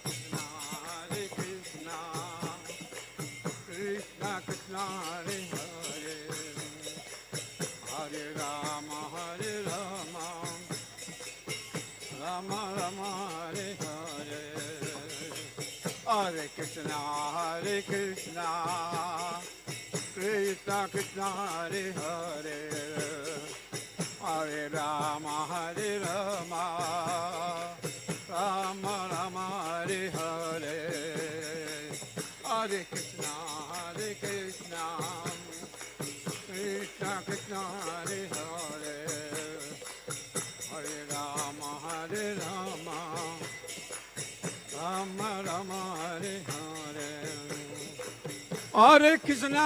Krishna, Krishna Krishna Hare Hare, Hare Rama, Rama Rama Hare Hare. Hare Krishna, Krishna Krishna Hare Hare, Hare Rama, Rama Rama Hare Hare. Hare Krishna, Krishna Krishna Hare Hare, Hare Rama, Rama Rama Hare Hare. Hare Krishna,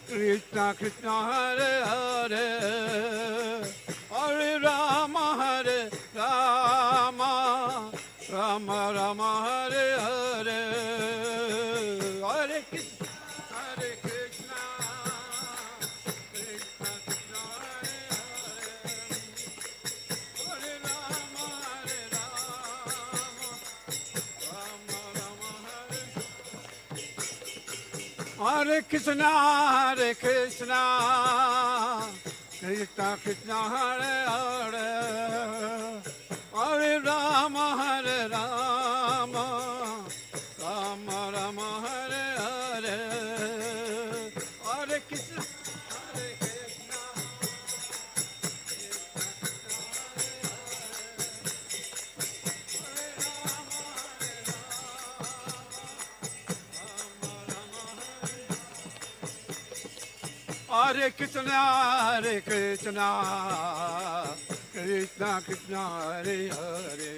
Krishna Krishna Hare Hare, Hare Rama, Rama Rama Hare Hare. Hare Krishna, Krishna Krishna Hare Hare, Hare Rama, Rama Rama Hare. Hare Krishna, Krishna Krishna Hare Hare, Hare Rama, Rama Rama Hare Hare. Hare Krishna, Krishna Hare Krishna, Krishna Krishna Hare Hare, Hare Rama, Rama Rama Hare Hare. Hare Krishna, Krishna Krishna Hare Hare,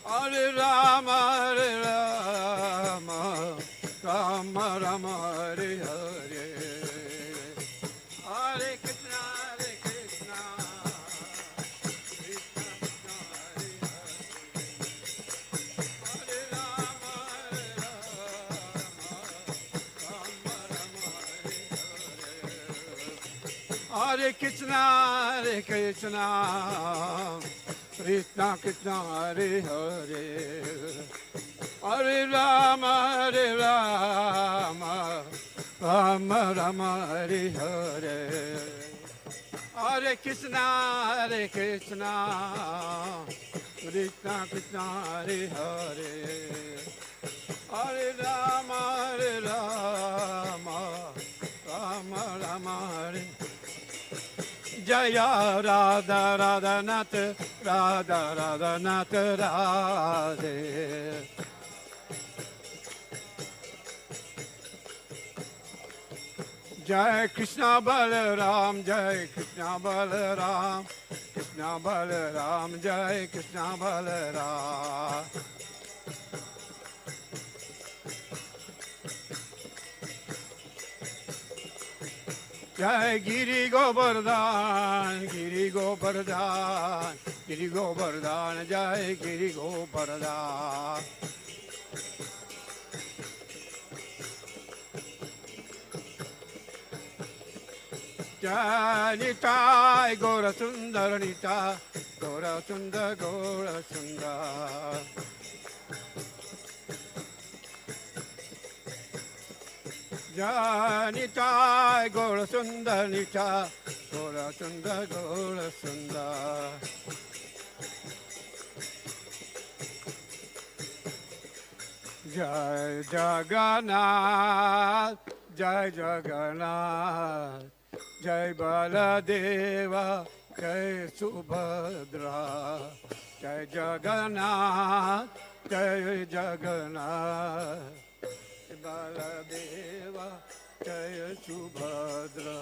Hare Rama, Rama Rama Hare Hare. Hare Krishna, Krishna Krishna Hare Hare, Hare Rama, Rama Rama Hare Hare Hare Krishna Krishna Krishna Hare Hare Hare Rama Rama Rama Hare Jaya Radha Radha Nath Radha Radha Nath Radhe Jai Krishna Balaram Jai Krishna Balaram Krishna Balaram Jai Krishna Balaram Jai Giri Govardhan, Giri Govardhan, Giri Govardhan, Jai Giri Govardhan. Jai Nitai Gora Sundar Nitai, Gora Sundar, Gora Sundar. Jai Nitai Gora Sundar Nitai, Gora Sundar, Gora Sundar. Jai Jagannath, Jai Jagannath, Jai Baladeva, Jai Subhadra, Jai Jagannath, Jai Jagannath, Baladeva, Jai Subhadra,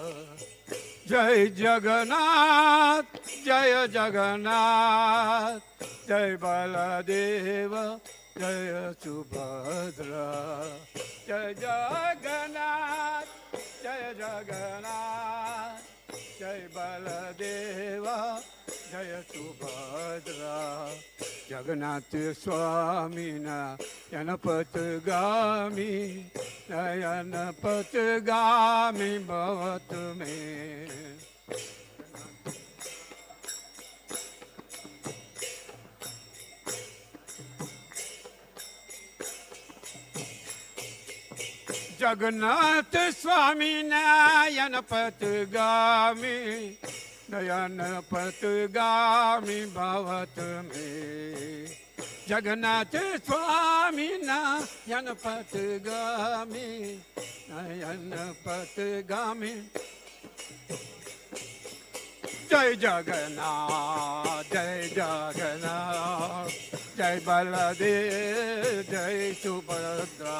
Jai Jagannath, Jai Jagannath, Jai Baladeva, Jai Subhadra, Jai Jagannath, Jai Jagannath, Jai Baladeva, Jai Subhadra, Jagannath Swami Yanapatagami, Yanapatagami Bhavatu Me. Jagannath Swami Nayanapatagami Nayanapatagami Bhavatu Me Jagannath Swami Nayanapatagami Nayanapatagami Jai Jagannath Jai Jagannath Jai Baladev Jai Subhadra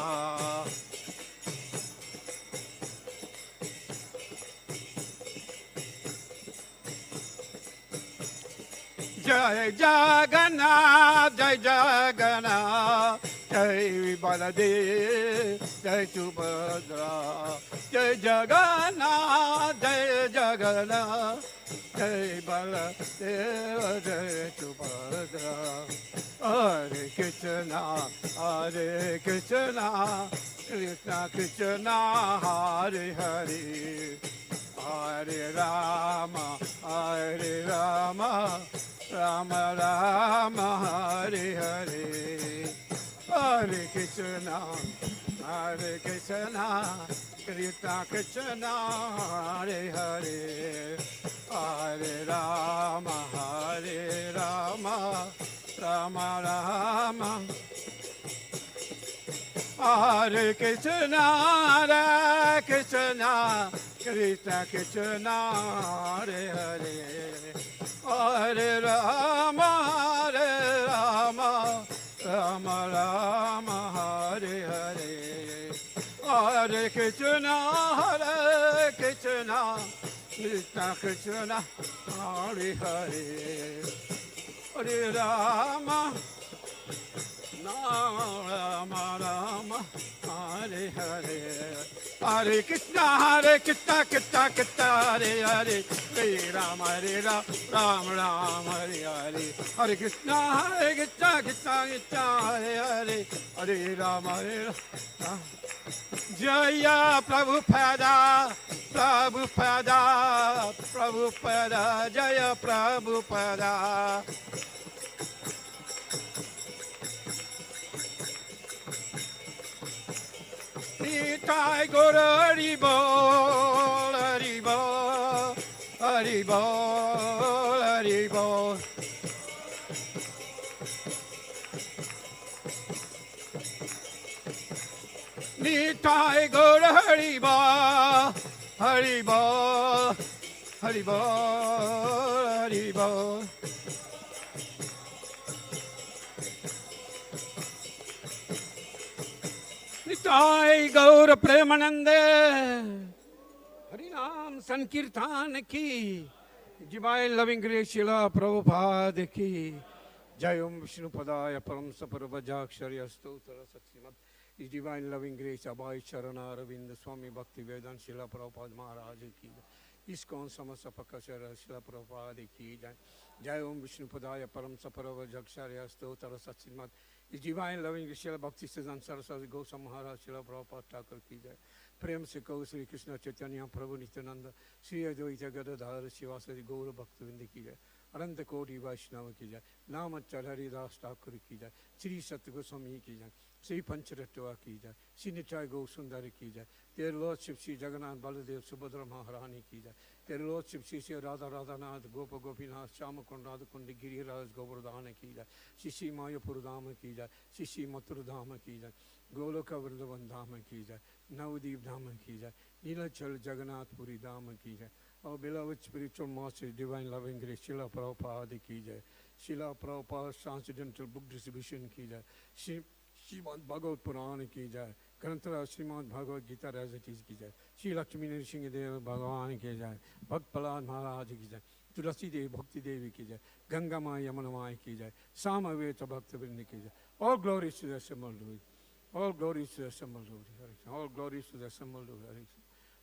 Jai Jagannath, Jai Jagannath, Jai Baladev, Jai Subhadra, Jai Jagannath, Jai Jagannath, Jai Baladev, Jai Subhadra. Hare Krishna, Hare Krishna, Krishna Krishna, Hare Hare. Hare Rama, Hare Rama, Rama Rama, Hare Hare. Hare Krishna, Hare Krishna, Krishna Krishna, Hare Hare. Hare Rama, Hare Rama, Rama Rama. Hare Krishna, Hare Krishna, Krishna Krishna, Hare Hare. Hare Rama, Hare Rama, Rama Rama, Hare Hare. Hare Krishna, Hare Krishna, Krishna Krishna, Hare Hare. Hare Rama, Rama Rama, Hare Hare. Hare Krishna, Krishna Krishna, Hare Hare. Hare Rama, Rama Rama, Hare Hare. Hare Krishna, Krishna Krishna, Hare Hare. Hare Rama, Rama. Jaya Prabhupada, Prabhupada, Prabhupada, Jaya Prabhupada. Nitai Gora Haribol, Haribol, Haribol, Haribol. Nitai Gora Haribol, Haribol, Haribol, Haribol. Nitai गौर प्रेमानंदे हरिनाम संकीर्तन की divine loving grace शिला प्रभुपाद की जय ओम विष्णु पदाय परम सपरवजाक्षरी स्तोत्र सत्सिमत इस divine loving grace अबाई चरण अरविंद स्वामी भक्ति वेदांत शिला प्रभुपाद महाराज की ISKCON समस्त पकशर शिला प्रभुपाद की जय ओम विष्णु पदाय परम सपरवजाक्षरी स्तोत्र सत्सिमत इस डिवाइन लविंग शिला भक्ति सिद्धांत सरस्वती गौतम महाराज शिला प्रभुपाद ठाकुर की जय प्रेम से कहो श्री कृष्ण चैतन्य प्रभु नित्यानंद श्री अद्वैत गदाधर शिवासदि गौर भक्तवृंद की जय अनंत कोटि वैष्णव की जय नाम अच्युत हरिदास ठाकुर की जय श्री सत्य गोस्वामी की जय श्री पंचरत्वा की जय श्री नित्याय गौ सुंदर की जय तेरे लॉर्डशिप श्री जगन्नाथ बलदेव सुभद्रा महारानी की जय तेरे लॉर्डशिप श्री राधा राधानाथ गोप गोपीनाथ श्याम कुंड राध कुंड गिरिराज गोवर्धन की जय श्री मायापुर धाम की जय श्री मथुर धाम की जय गोलोक वृंदावन धाम की जय नवदीप धाम की जय नीलाचल जगन्नाथ पुरी धाम की जय और beloved spiritual master divine loving grace Srila Prabhupada की जय Srila Prabhupada transcendental book distribution की जय श्रीमद् भागवत पुराण की जय ग्रंथराज श्रीमद् भागवत गीता रेजिटीज की जय श्री लक्ष्मी नरसिंह देव भगवान की जय भक्त प्रहलाद महाराज की जय तुलसी देवी भक्ति देवी की जय गंगा माँ यमुना माँ की जय सामवेद भक्त वृंद की जय all glories to the assembled Lord all glories to the assembled Lord all glories to the assembled Lord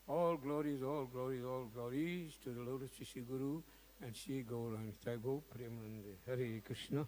all glories all glories all glories to the Lord Shri Guru and Shri Gauranga Go Premanande Hare Krishna